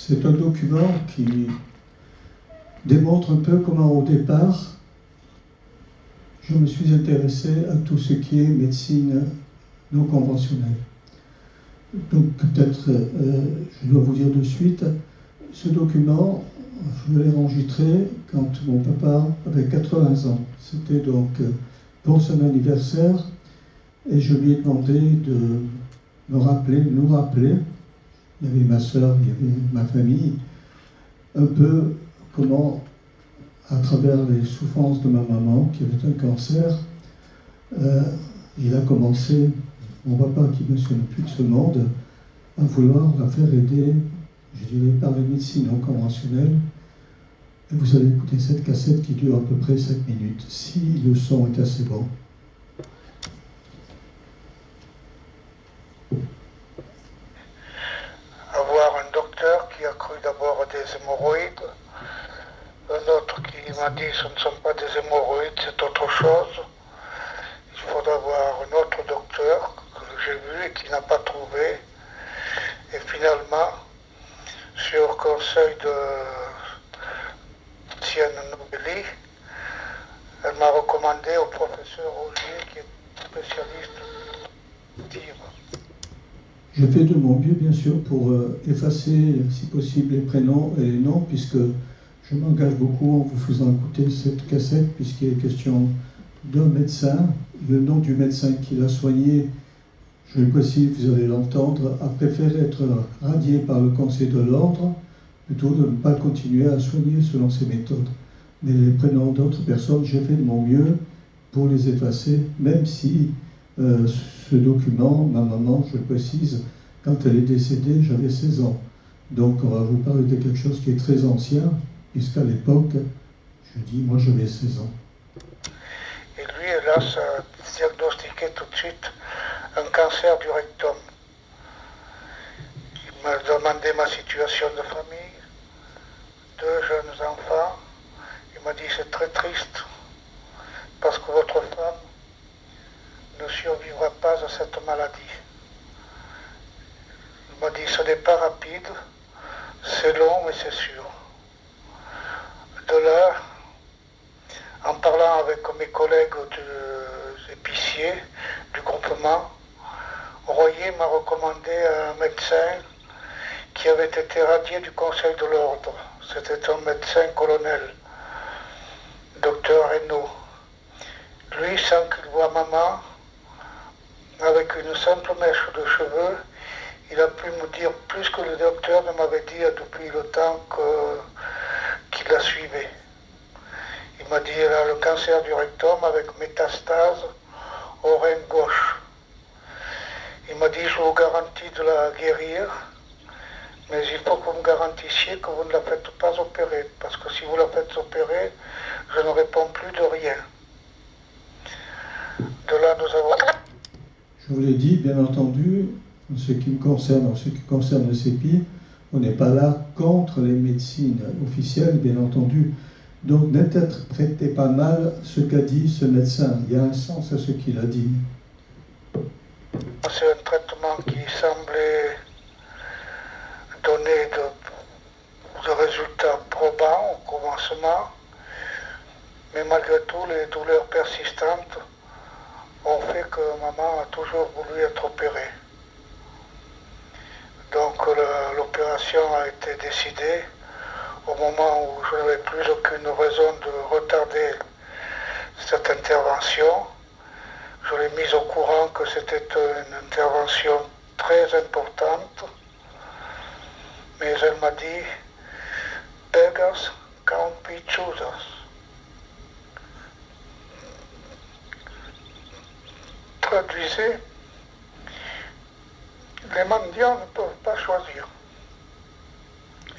C'est un document qui démontre un peu comment au départ je me suis intéressé à tout ce qui est médecine non conventionnelle. Donc peut-être, je dois vous dire de suite, ce document, je l'ai enregistré quand mon papa avait 80 ans. C'était donc pour son anniversaire, et je lui ai demandé de nous rappeler, il y avait ma sœur, il y avait ma famille, un peu comment, à travers les souffrances de ma maman, qui avait un cancer, il a commencé, mon papa qui ne sonne plus de ce monde, à vouloir la faire aider, je dirais, par les médecines non conventionnelles. Et vous allez écouter cette cassette qui dure à peu près 5 minutes, si le son est assez bon. Avoir un docteur qui a cru d'abord des hémorroïdes, un autre qui m'a dit ce ne sont pas des hémorroïdes, c'est autre chose. Il faudra avoir un autre docteur que j'ai vu et qui n'a pas trouvé. Et finalement, sur conseil de Tienne Nobeli, elle m'a recommandé au professeur Roger, qui est spécialiste de tir. Je fais de mon mieux, bien sûr, pour effacer, si possible, les prénoms et les noms, puisque je m'engage beaucoup en vous faisant écouter cette cassette, puisqu'il est question d'un médecin. Le nom du médecin qui l'a soigné, je le précise, vous allez l'entendre, a préféré être radié par le Conseil de l'Ordre, plutôt de ne pas continuer à soigner selon ses méthodes. Mais les prénoms d'autres personnes, j'ai fait de mon mieux pour les effacer, même si ce document, ma maman, je le précise, quand elle est décédée, j'avais 16 ans. Donc on va vous parler de quelque chose qui est très ancien, puisqu'à l'époque, je dis, moi j'avais 16 ans. Et lui, hélas, a diagnostiqué tout de suite un cancer du rectum. Il m'a demandé ma situation de famille, 2 jeunes enfants. Il m'a dit c'est très triste parce que votre femme ne survivra pas à cette maladie. Il m'a dit ce n'est pas rapide, c'est long mais c'est sûr. De là, en parlant avec mes collègues des épiciers du groupement, Royer m'a recommandé un médecin qui avait été radié du Conseil de l'Ordre. C'était un médecin colonel, docteur Reynaud. Lui, sans qu'il voie maman, avec une simple mèche de cheveux, il a pu me dire plus que le docteur ne m'avait dit depuis le temps qu'il la suivait. Il m'a dit elle a le cancer du rectum avec métastase au rein gauche. Il m'a dit je vous garantis de la guérir, mais il faut que vous me garantissiez que vous ne la faites pas opérer, parce que si vous la faites opérer, je ne réponds plus de rien. De là, nous avons... Je vous l'ai dit, bien entendu, en ce qui me concerne, en ce qui concerne le CEPI, on n'est pas là contre les médecines officielles, bien entendu. Donc n'interprétez pas mal ce qu'a dit ce médecin. Il y a un sens à ce qu'il a dit. C'est un traitement qui semblait donner de résultats probants au commencement, mais malgré tout, les douleurs persistantes ont fait que maman a toujours voulu être opérée. Donc l'opération a été décidée au moment où je n'avais plus aucune raison de retarder cette intervention. Je l'ai mise au courant que c'était une intervention très importante, mais elle m'a dit « Beggars can't be choosers ». Traduisez, les mendiants ne peuvent pas choisir.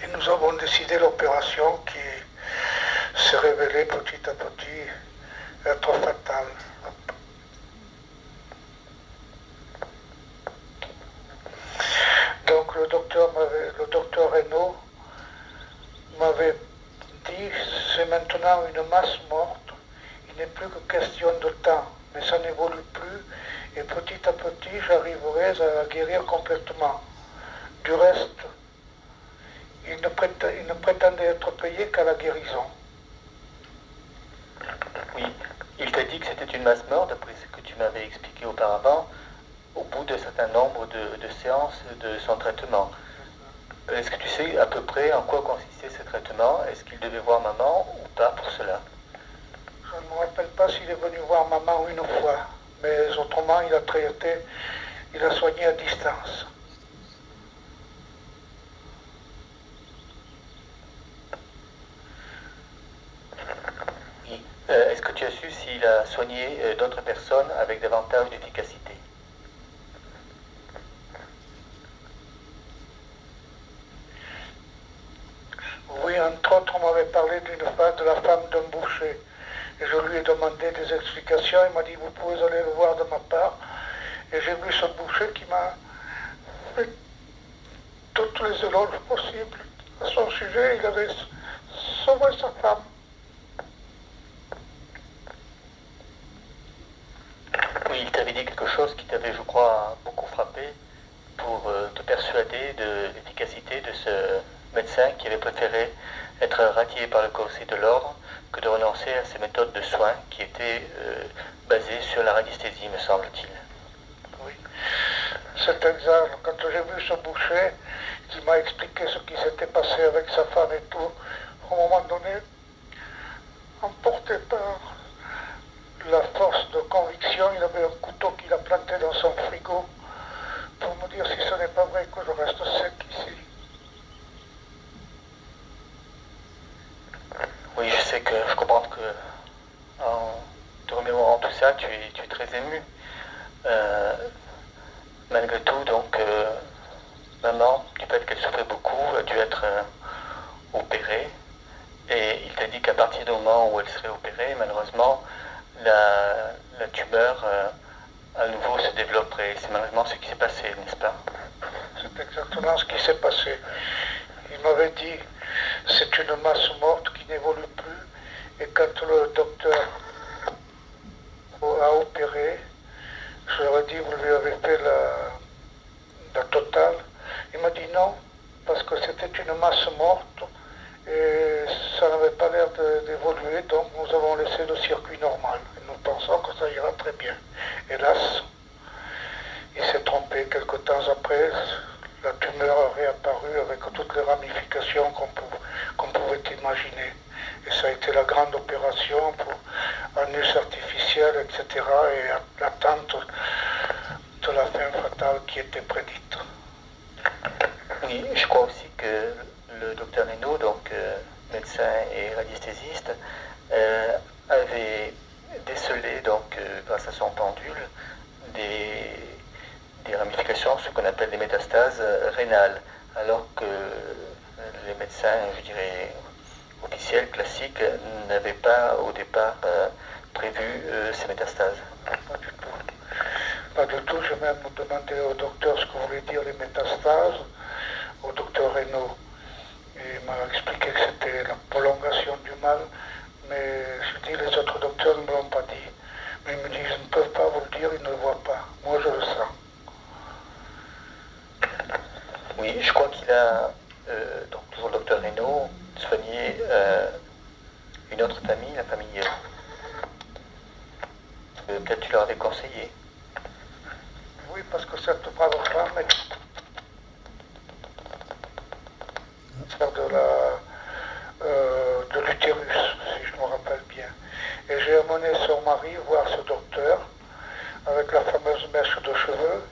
Et nous avons décidé l'opération qui s'est révélée petit à petit être fatale. Donc le docteur Reynaud m'avait dit c'est maintenant une masse morte, il n'est plus que question de temps, mais ça n'évolue plus et petit à petit j'arriverai à la guérir complètement. Du reste, il ne prétendait être payé qu'à la guérison. Oui, il t'a dit que c'était une masse mort, d'après ce que tu m'avais expliqué auparavant, au bout d'un certain nombre de séances de son traitement. Est-ce que tu sais à peu près en quoi consistait ce traitement? Est-ce qu'il devait voir maman ou pas pour cela? Je ne me rappelle pas s'il est venu voir maman une fois, mais autrement il a soigné à distance. Oui. Est-ce que tu as su s'il a soigné d'autres personnes avec davantage d'efficacité? Oui, entre autres, on m'avait parlé de la femme d'un boucher. Et je lui ai demandé des explications. Il m'a dit, vous pouvez aller le voir de ma part. Et j'ai vu ce boucher qui m'a fait toutes les éloges possibles à son sujet. Il avait sauvé sa femme. Oui, il t'avait dit quelque chose qui t'avait, je crois, beaucoup frappé pour te persuader de l'efficacité de ce médecin qui avait préféré être radié par le conseil de l'ordre que de renoncer à ces méthodes de soins qui étaient basées sur la radiesthésie, me semble-t-il. Oui, c'est exact. Quand j'ai vu ce boucher, qui m'a expliqué ce qui s'était passé avec sa femme et tout, à un moment donné, emporté par la force de conviction, il avait un couteau qu'il a planté dans son frigo pour me dire si ce n'est pas vrai que je reste sec ici. Oui, je sais que je comprends que en te remémorant tout ça, tu es très ému. Malgré tout, donc, maman, du fait qu'elle souffrait beaucoup, a dû être opérée. Et il t'a dit qu'à partir du moment où elle serait opérée, malheureusement, la tumeur à nouveau se développerait. C'est malheureusement ce qui s'est passé, n'est-ce pas? C'est exactement ce qui s'est passé. Il m'avait dit, c'est une masse morte qui n'évolue plus. Et quand le docteur a opéré, je leur ai dit, vous lui avez fait la totale. Il m'a dit non, parce que c'était une masse morte et ça n'avait pas l'air d'évoluer, donc nous avons laissé le circuit normal. Et nous pensons que ça ira très bien. Hélas, il s'est trompé. Quelque temps après, la tumeur a réapparu avec toutes les ramifications qu'on pouvait imaginer. Et ça a été la grande opération pour anus artificiel, etc. et l'attente de la fin fatale qui était prédite. Oui, je crois aussi que le docteur Reynaud, donc médecin et radiesthésiste, avait décelé, donc, grâce à son pendule, des ramifications, ce qu'on appelle des métastases rénales, alors que les médecins, je dirais, officiels, classiques, n'avaient pas au départ prévu ces métastases. Pas du tout. Pas du tout. J'ai même demandé au docteur ce que voulaient dire les métastases, au docteur Reynaud. Il m'a expliqué que c'était la prolongation du mal, mais je dis les autres docteurs ne me l'ont pas dit. Mais ils me disent, ils ne peuvent pas vous le dire, ils ne le voient pas. Moi, je le sens. Oui, je crois qu'il a, donc toujours le docteur Reynaud, soigné une autre famille, la famille. Peut-être tu leur avais conseillé. Oui, parce que cette brave femme est de l'utérus, si je me rappelle bien. Et j'ai amené son mari voir ce docteur avec la fameuse mèche de cheveux.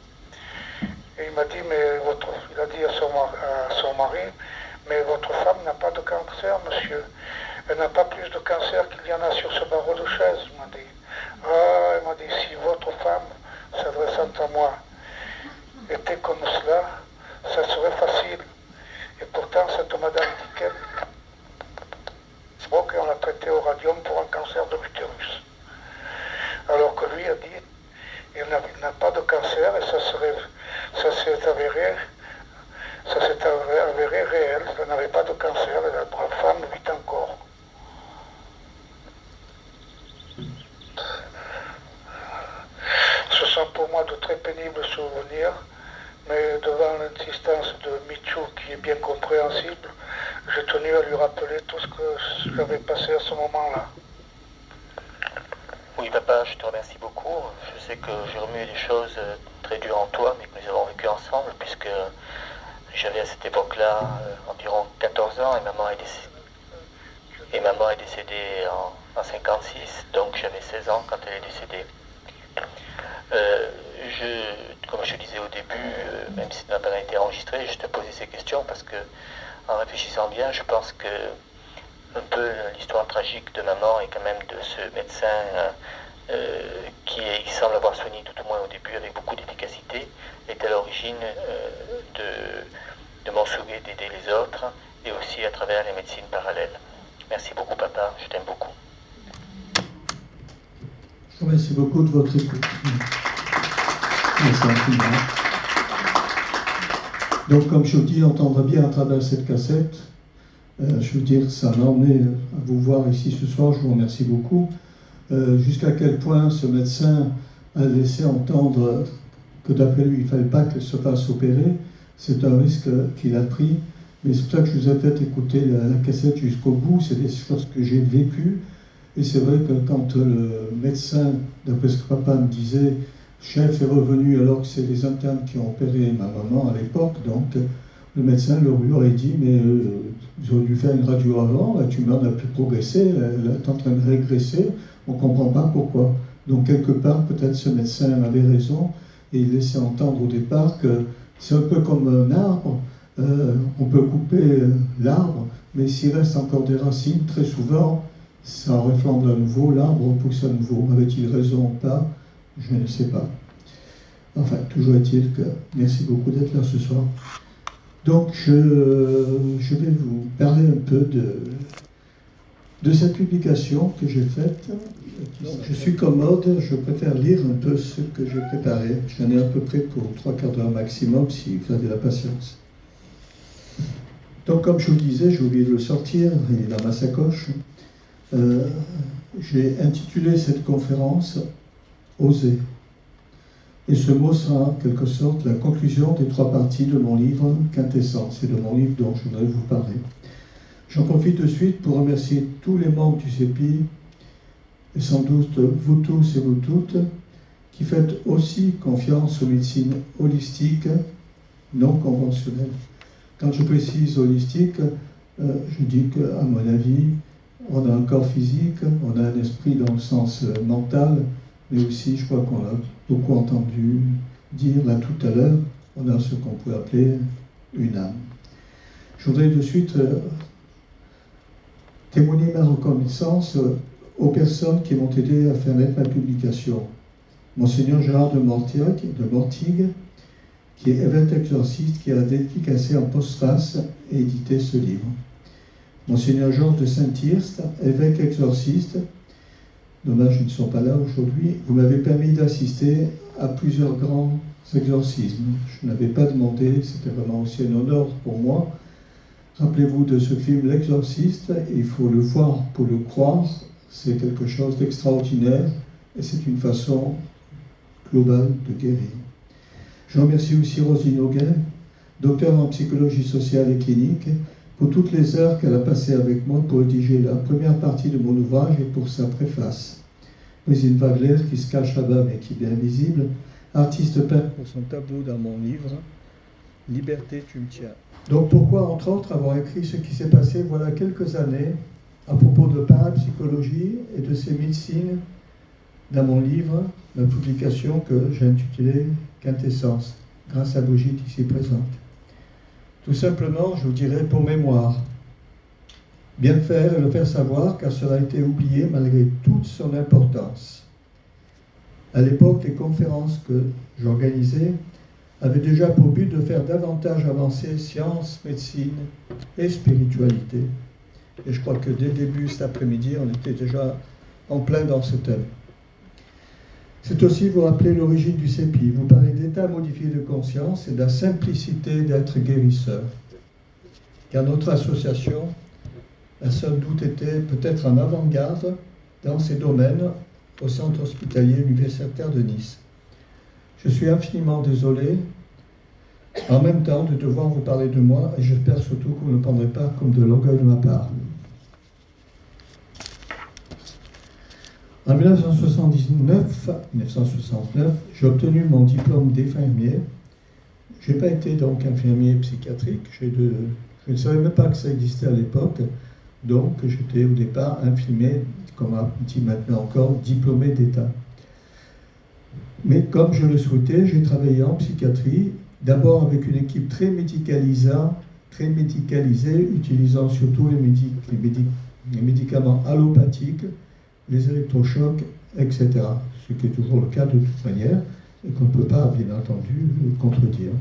Et il m'a dit, il a dit à son mari, mais votre femme n'a pas de cancer, monsieur. Elle n'a pas plus de cancer qu'il y en a sur ce barreau de chaise, il m'a dit. Ah, il m'a dit, si votre femme, s'adressant à moi, était comme cela, ça serait facile. Et pourtant, cette madame Dicken, on l'a traitée au radium pour un cancer de l'utérus. Alors que lui a dit, il n'a pas de cancer et ça s'est avéré réel. Elle n'avait pas de cancer et la brave femme vit encore. Ce sont pour moi de très pénibles souvenirs, mais devant l'insistance de Michou, qui est bien compréhensible, j'ai tenu à lui rappeler tout ce que j'avais passé à ce moment-là. Oui, papa, je te remercie beaucoup. Je sais que j'ai remué des choses très dures en toi, mais que nous avons vécu ensemble, puisque j'avais à cette époque-là environ 14 ans et maman est décédée en 56, donc j'avais 16 ans quand elle est décédée. Comme je te disais au début, même si ça n'a pas été enregistré, je te posais ces questions parce que, en réfléchissant bien, je pense que un peu l'histoire tragique de maman et quand même de ce médecin qui semble avoir soigné tout au moins au début avec beaucoup d'efficacité est à l'origine de mon souhait d'aider les autres et aussi à travers les médecines parallèles. Merci beaucoup papa, je t'aime beaucoup. Je vous remercie beaucoup de votre écoute. Merci infiniment. Donc, comme je vous dis, entendre bien à travers cette cassette, je veux dire, ça m'a emmené à vous voir ici ce soir, je vous remercie beaucoup. Jusqu'à quel point ce médecin a laissé entendre que d'après lui, il ne fallait pas qu'elle se fasse opérer. C'est un risque qu'il a pris. Mais c'est pour ça que je vous ai fait écouter la cassette jusqu'au bout. C'est des choses que j'ai vécues. Et c'est vrai que quand le médecin, d'après ce que papa me disait, chef est revenu alors que c'est les internes qui ont opéré ma maman à l'époque, donc le médecin lui aurait dit, mais vous auriez dû faire une radio avant, la tumeur n'a plus progressé, elle est en train de régresser, on ne comprend pas pourquoi. Donc quelque part, peut-être ce médecin avait raison, et il laissait entendre au départ que c'est un peu comme un arbre, on peut couper l'arbre, mais s'il reste encore des racines, très souvent, ça reflambe à nouveau, l'arbre repousse à nouveau. Avait-il raison ou pas? Je ne sais pas. Enfin, toujours est-il que merci beaucoup d'être là ce soir. Donc, je vais vous parler un peu de cette publication que j'ai faite. Donc, je suis commode, je préfère lire un peu ce que j'ai préparé. J'en ai à peu près pour 3/4 d'heure maximum, si vous avez la patience. Donc, comme je vous le disais, j'ai oublié de le sortir, il est dans ma sacoche. J'ai intitulé cette conférence « Oser ». Et ce mot sera en quelque sorte la conclusion des 3 parties de mon livre « Quintessence » et de mon livre dont je voudrais vous parler. J'en profite de suite pour remercier tous les membres du CEPI, et sans doute vous tous et vous toutes, qui faites aussi confiance aux médecines holistiques non conventionnelles. Quand je précise holistique, je dis qu'à mon avis, on a un corps physique, on a un esprit dans le sens mental, mais aussi, je crois qu'on a beaucoup entendu dire là tout à l'heure, on a ce qu'on peut appeler une âme. Je voudrais de suite témoigner ma reconnaissance aux personnes qui m'ont aidé à faire naître ma publication. Monseigneur Gérard de Mortigue, qui est évêque exorciste, qui a dédicacé en postface et édité ce livre. Monseigneur Georges de Saint-Tirste, évêque exorciste, dommage, ils ne sont pas là aujourd'hui, vous m'avez permis d'assister à plusieurs grands exorcismes. Je n'avais pas demandé, c'était vraiment aussi un honneur pour moi. Rappelez-vous de ce film L'Exorciste, il faut le voir pour le croire, c'est quelque chose d'extraordinaire et c'est une façon globale de guérir. Je remercie aussi Roselyne Auguin, docteur en psychologie sociale et clinique, pour toutes les heures qu'elle a passées avec moi pour rédiger la première partie de mon ouvrage et pour sa préface. Roselyne Wagler, qui se cache là-bas mais qui est bien visible, artiste peintre pour son tableau dans mon livre « Liberté, tu me tiens ». Donc pourquoi, entre autres, avoir écrit ce qui s'est passé voilà quelques années à propos de parapsychologie et de ces médecines dans mon livre, ma publication que j'ai intitulée « Quintessence », grâce à Brigitte ici présente. Tout simplement, je vous dirais pour mémoire, bien le faire et le faire savoir, car cela a été oublié malgré toute son importance. À l'époque, les conférences que j'organisais avaient déjà pour but de faire davantage avancer science, médecine et spiritualité. Et je crois que dès le début cet après-midi, on était déjà en plein dans ce thème. C'est aussi vous rappeler l'origine du CEPI, vous parler d'état modifié de conscience et de la simplicité d'être guérisseur. Car notre association, a sans doute été peut-être en avant-garde dans ces domaines au centre hospitalier universitaire de Nice. Je suis infiniment désolé En même temps, de devoir vous parler de moi, et j'espère surtout que vous ne prendrez pas comme de l'orgueil de ma part. En 1969, j'ai obtenu mon diplôme d'infirmier. Je n'ai pas été donc infirmier psychiatrique, je ne savais même pas que ça existait à l'époque, donc j'étais au départ infirmier, comme on dit maintenant encore, diplômé d'État. Mais comme je le souhaitais, j'ai travaillé en psychiatrie, d'abord avec une équipe très médicalisée, utilisant surtout les médicaments allopathiques, les électrochocs, etc. Ce qui est toujours le cas de toute manière, et qu'on ne peut pas, bien entendu, contredire.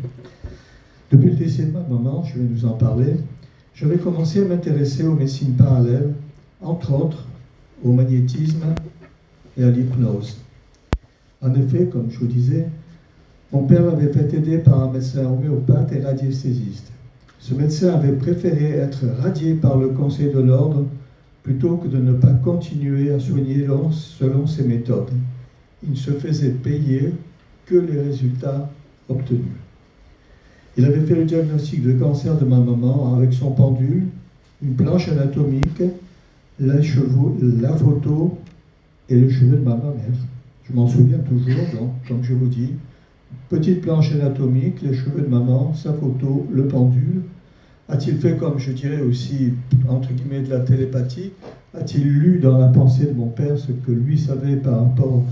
Depuis le décès de ma maman, je vais vous en parler, j'avais commencé à m'intéresser aux médecines parallèles, entre autres au magnétisme et à l'hypnose. En effet, comme je vous disais, mon père m'avait fait aider par un médecin homéopathe et radiesthésiste. Ce médecin avait préféré être radié par le Conseil de l'Ordre plutôt que de ne pas continuer à soigner selon ses méthodes. Il ne se faisait payer que les résultats obtenus. Il avait fait le diagnostic de cancer de ma maman avec son pendule, une planche anatomique, la photo et les cheveux de ma mère. Je m'en souviens toujours, donc, comme je vous dis, petite planche anatomique, les cheveux de maman, sa photo, le pendule. A-t-il fait, comme je dirais aussi, entre guillemets, de la télépathie? A-t-il lu dans la pensée de mon père ce que lui savait par rapport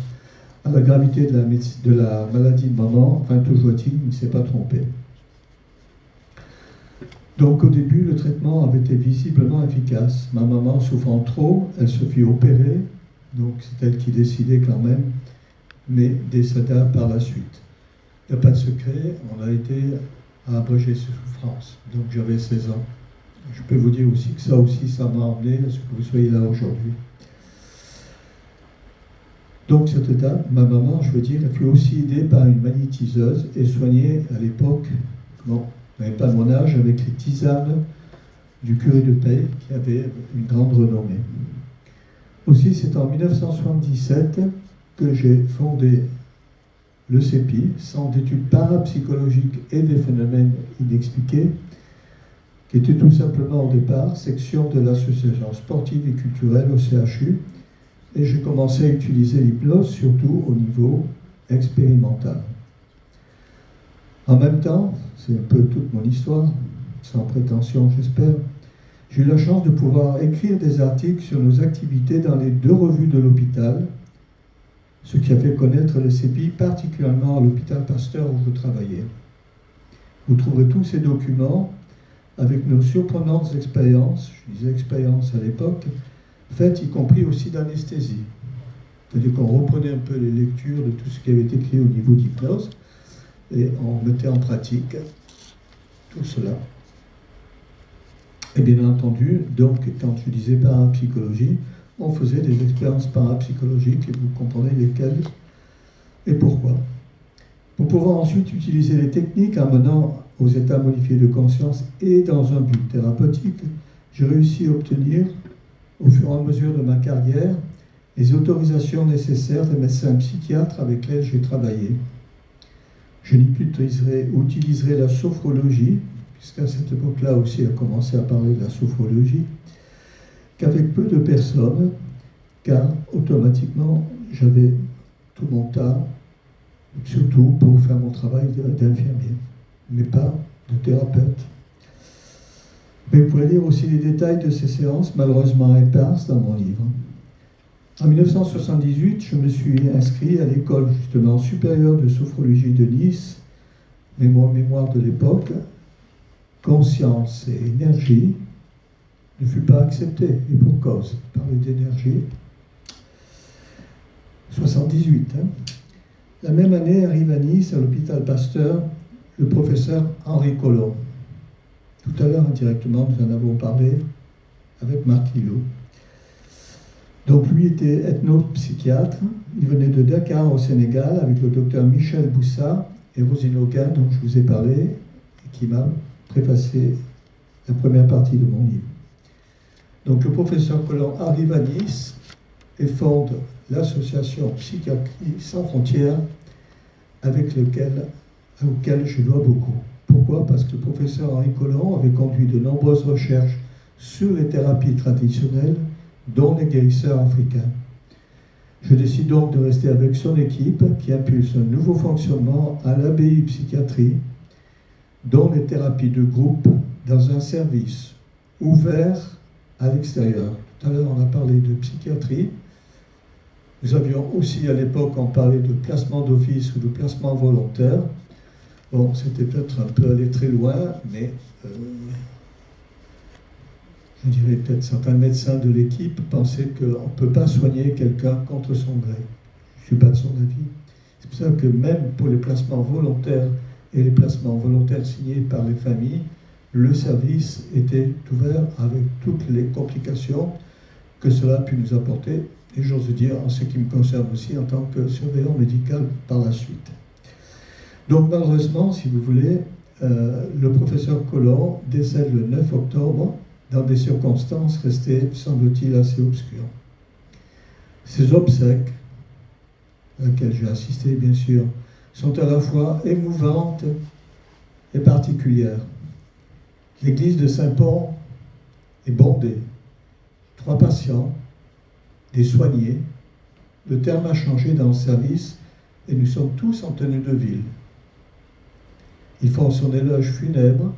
à la gravité de la maladie de maman? Enfin, toujours est-il, il ne s'est pas trompé. Donc au début, le traitement avait été visiblement efficace. Ma maman souffrant trop, elle se fit opérer, donc c'est elle qui décidait quand même, mais décéda par la suite. Il n'y a pas de secret, on a aidé à abréger ses souffrances. Donc j'avais 16 ans. Je peux vous dire aussi que ça m'a emmené à ce que vous soyez là aujourd'hui. Donc cette dame, ma maman, je veux dire, elle fut aussi aidée par une magnétiseuse et soignée à l'époque, bon, elle n'avait pas mon âge, avec les tisanes du curé de Paix, qui avait une grande renommée. Aussi, c'est en 1977 que j'ai fondé le CEPI, Centre d'études parapsychologiques et des phénomènes inexpliqués, qui était tout simplement au départ section de l'association sportive et culturelle au CHU, et j'ai commencé à utiliser l'hypnose surtout au niveau expérimental. En même temps, c'est un peu toute mon histoire, sans prétention j'espère, j'ai eu la chance de pouvoir écrire des articles sur nos activités dans les 2 revues de l'hôpital, ce qui a fait connaître le CEPI, particulièrement à l'hôpital Pasteur où je travaillais. Vous trouverez tous ces documents avec nos surprenantes expériences, je disais expériences à l'époque, faites y compris aussi d'anesthésie. C'est-à-dire qu'on reprenait un peu les lectures de tout ce qui avait été écrit au niveau d'hypnose et on mettait en pratique tout cela. Et bien entendu, donc, quand je disais parapsychologie, on faisait des expériences parapsychologiques et vous comprenez lesquelles et pourquoi. Pour pouvoir ensuite utiliser les techniques amenant aux états modifiés de conscience et dans un but thérapeutique, j'ai réussi à obtenir, au fur et à mesure de ma carrière, les autorisations nécessaires des médecins psychiatres avec lesquels j'ai travaillé. Je utiliserai la sophrologie, puisqu'à cette époque-là aussi, on a commencé à parler de la sophrologie, qu'avec peu de personnes, car automatiquement, j'avais tout mon temps, surtout pour faire mon travail d'infirmier, mais pas de thérapeute. Mais vous pouvez lire aussi les détails de ces séances, malheureusement éparses, dans mon livre. En 1978, je me suis inscrit à l'école justement supérieure de sophrologie de Nice, mémoire de l'époque, conscience et énergie, ne fut pas accepté, et pour cause. Parler d'énergie. 78. La même année arrive à Nice, à l'hôpital Pasteur, le professeur Henri Collomb. Tout à l'heure, indirectement, nous en avons parlé avec Marc Lillo. Donc lui était ethnopsychiatre, il venait de Dakar au Sénégal avec le docteur Michel Boussa et Rosine Aucun, dont je vous ai parlé, et qui m'a préfacé la première partie de mon livre. Donc le professeur Collomb arrive à Nice et fonde l'association Psychiatrie sans frontières auquel je dois beaucoup. Pourquoi ? Pourquoi? Parce que le professeur Henri Collomb avait conduit de nombreuses recherches sur les thérapies traditionnelles, dont les guérisseurs africains. Je décide donc de rester avec son équipe qui impulse un nouveau fonctionnement à l'abbaye psychiatrie, dont les thérapies de groupe dans un service ouvert à l'extérieur. Tout à l'heure, on a parlé de psychiatrie. Nous avions aussi, à l'époque, on parlait de placement d'office ou de placement volontaire. Bon, c'était peut-être un peu aller très loin, mais je dirais peut-être certains médecins de l'équipe pensaient qu'on ne peut pas soigner quelqu'un contre son gré. Je ne suis pas de son avis. C'est pour ça que même pour les placements volontaires et les placements volontaires signés par les familles, le service était ouvert avec toutes les complications que cela a pu nous apporter, et j'ose dire en ce qui me concerne aussi en tant que surveillant médical par la suite. Donc malheureusement, si vous voulez, le professeur Collomb décède le 9 octobre dans des circonstances restées, semble-t-il, assez obscures. Ces obsèques, à laquelle j'ai assisté bien sûr, sont à la fois émouvantes et particulières. L'église de Saint-Pons est bondée. 3 patients, des soignés. Le terme a changé dans le service et nous sommes tous en tenue de ville. Ils font son éloge funèbre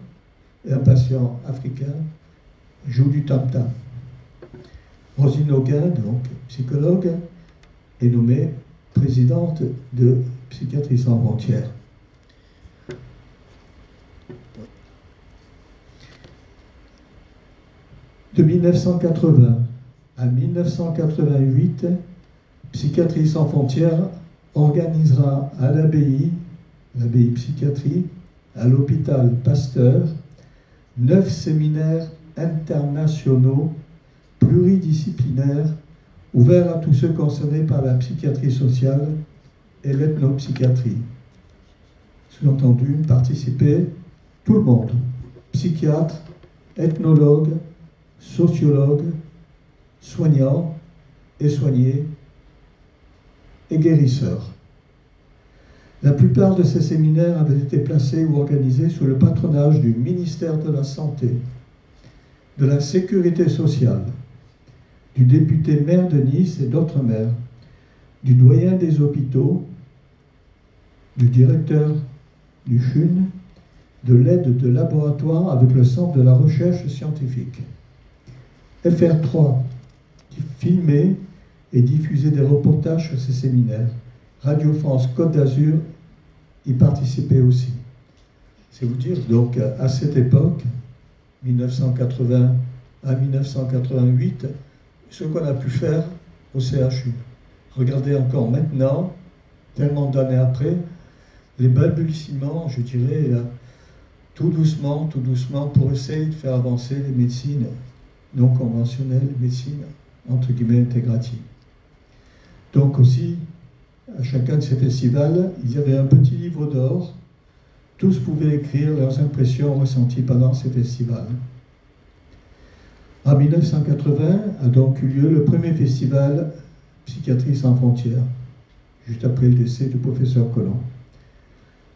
et un patient africain joue du tam-tam. Rosine Auguin, donc psychologue, est nommée présidente de Psychiatrie sans frontières. De 1980 à 1988, Psychiatrie sans frontières organisera à l'abbaye psychiatrie, à l'hôpital Pasteur, 9 séminaires internationaux pluridisciplinaires ouverts à tous ceux concernés par la psychiatrie sociale et l'ethnopsychiatrie. Sous-entendu, participer tout le monde, psychiatres, ethnologues, sociologues, soignants et soignés et guérisseurs. La plupart de ces séminaires avaient été placés ou organisés sous le patronage du ministère de la Santé, de la Sécurité sociale, du député maire de Nice et d'autres maires, du doyen des hôpitaux, du directeur du CHUN, de l'aide de laboratoire avec le Centre de la recherche scientifique. FR3, qui filmait et diffusait des reportages sur ces séminaires. Radio France Côte d'Azur y participait aussi. C'est vous dire, donc, à cette époque, 1980 à 1988, ce qu'on a pu faire au CHU. Regardez encore maintenant, tellement d'années après, les balbutiements, je dirais, tout doucement, pour essayer de faire avancer les médecines non conventionnelles, les médecines entre guillemets intégratives. Donc aussi, à chacun de ces festivals, il y avait un petit livre d'or. Tous pouvaient écrire leurs impressions ressenties pendant ces festivals. En 1980 a donc eu lieu le premier festival Psychiatrie sans frontières, juste après le décès du professeur Collomb.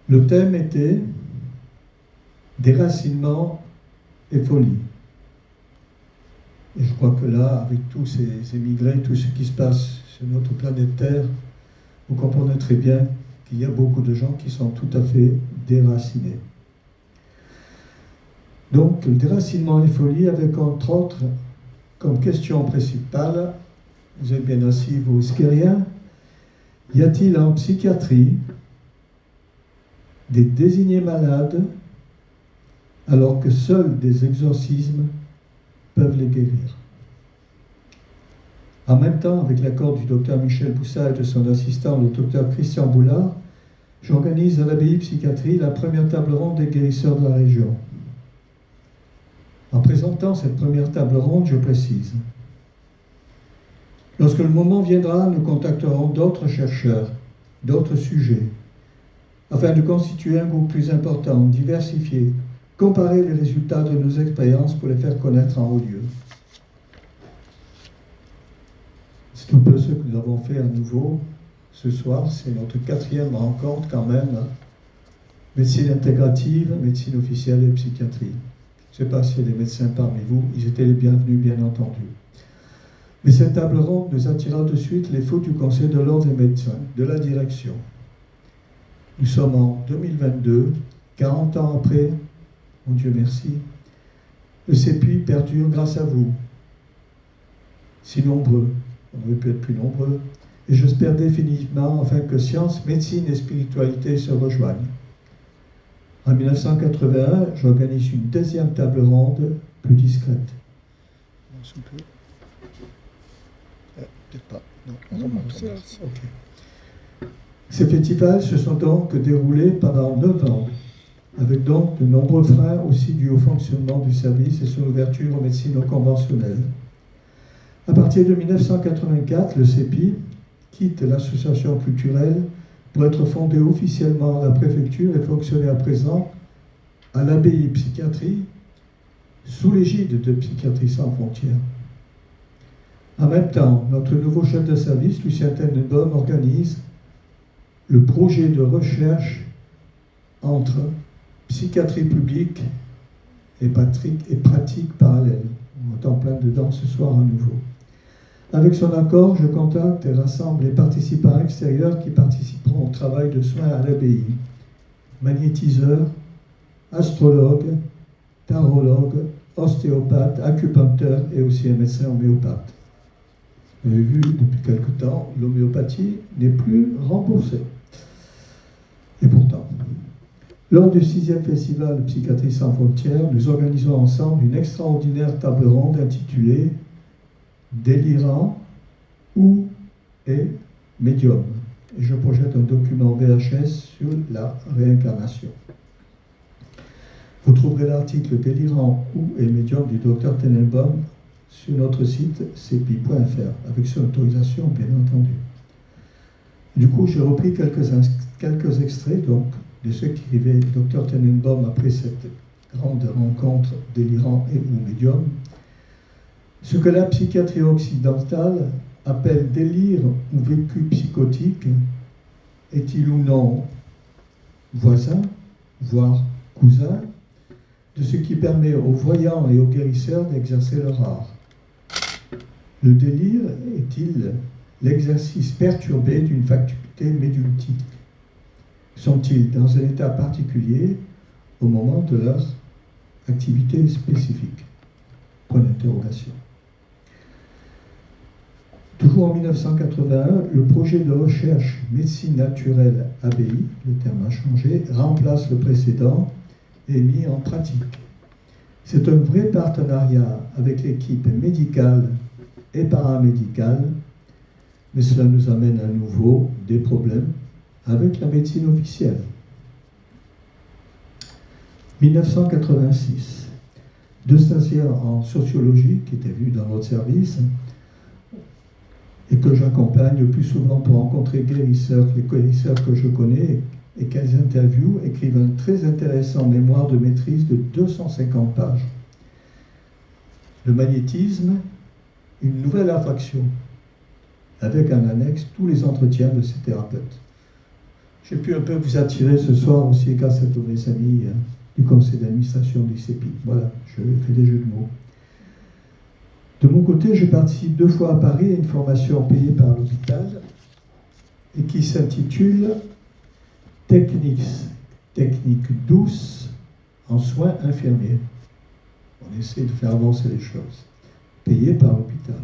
Le thème était déracinement et folie. Et je crois que là, avec tous ces émigrés, tout ce qui se passe sur notre planète Terre, vous comprenez très bien qu'il y a beaucoup de gens qui sont tout à fait déracinés. Donc, le déracinement et folie avec, entre autres, comme question principale, vous êtes bien assis, vous, Skériens, y a-t-il en psychiatrie des désignés malades alors que seuls des exorcismes peuvent les guérir? En même temps, avec l'accord du docteur Michel Boussat et de son assistant, le docteur Christian Boulard, j'organise à l'abbaye psychiatrie la première table ronde des guérisseurs de la région. En présentant cette première table ronde, je précise: lorsque le moment viendra, nous contacterons d'autres chercheurs, d'autres sujets, afin de constituer un groupe plus important, diversifié, comparer les résultats de nos expériences pour les faire connaître en haut lieu. C'est un peu ce que nous avons fait à nouveau ce soir. C'est notre 4e rencontre quand même Médecine intégrative, médecine officielle et psychiatrie. Je ne sais pas s'il y a des médecins parmi vous, ils étaient les bienvenus, bien entendu. Mais cette table ronde nous attira de suite les fous du Conseil de l'Ordre des médecins, de la direction. Nous sommes en 2022, 40 ans après, mon Dieu merci, le CEPI perdure grâce à vous. Si nombreux, on aurait pu être plus nombreux, et j'espère définitivement enfin que science, médecine et spiritualité se rejoignent. En 1981, j'organise une deuxième table ronde plus discrète. Peut-être pas. Non, okay. Ces festivals se sont donc déroulés pendant 9 ans, avec donc de nombreux freins aussi dus au fonctionnement du service et son ouverture aux médecines non conventionnelles. À partir de 1984, le CEPI quitte l'association culturelle pour être fondé officiellement à la préfecture et fonctionner à présent à l'abbaye psychiatrie sous l'égide de Psychiatrie sans frontières. En même temps, notre nouveau chef de service, Lucien Tenenbaum, organise le projet de recherche entre psychiatrie publique et pratique parallèle. On est en plein dedans ce soir à nouveau. Avec son accord, je contacte et rassemble les participants extérieurs qui participeront au travail de soins à l'abbaye. Magnétiseurs, astrologues, tarologues, ostéopathes, acupuncteurs et aussi un médecin homéopathe. Vous avez vu, depuis quelque temps, l'homéopathie n'est plus remboursée. Et pourtant, lors du 6e festival Psychiatrie sans frontières, nous organisons ensemble une extraordinaire table ronde intitulée « Délirant ou et médium ». Et je projette un document VHS sur la réincarnation. Vous trouverez l'article « Délirant ou et médium » du Dr Tenenbaum sur notre site cepi.fr, avec son autorisation, bien entendu. Du coup, j'ai repris quelques extraits donc, de ce qu'écrivait Dr Tenenbaum après cette grande rencontre délirant et ou médium. Ce que la psychiatrie occidentale appelle délire ou vécu psychotique est-il ou non voisin, voire cousin, de ce qui permet aux voyants et aux guérisseurs d'exercer leur art? Le délire est-il l'exercice perturbé d'une faculté médiumnique? Sont-ils dans un état particulier au moment de leur activité spécifique? Point d'interrogation. Toujours en 1981, le projet de recherche médecine naturelle ABI, le terme a changé, remplace le précédent et est mis en pratique. C'est un vrai partenariat avec l'équipe médicale et paramédicale, mais cela nous amène à nouveau des problèmes avec la médecine officielle. 1986, 2 stagiaires en sociologie qui étaient venus dans notre service et que j'accompagne le plus souvent pour rencontrer guérisseurs, les guérisseurs que je connais et qu'elles interviewent, écrivent un très intéressant mémoire de maîtrise de 250 pages. Le magnétisme, une nouvelle attraction, avec en annexe tous les entretiens de ces thérapeutes. J'ai pu un peu vous attirer ce soir aussi grâce à tous mes amis du conseil d'administration du CEPI. Voilà, je fais des jeux de mots. De mon côté, je participe 2 fois à Paris à une formation payée par l'hôpital et qui s'intitule Technique douce en soins infirmiers. On essaie de faire avancer les choses. Payée par l'hôpital.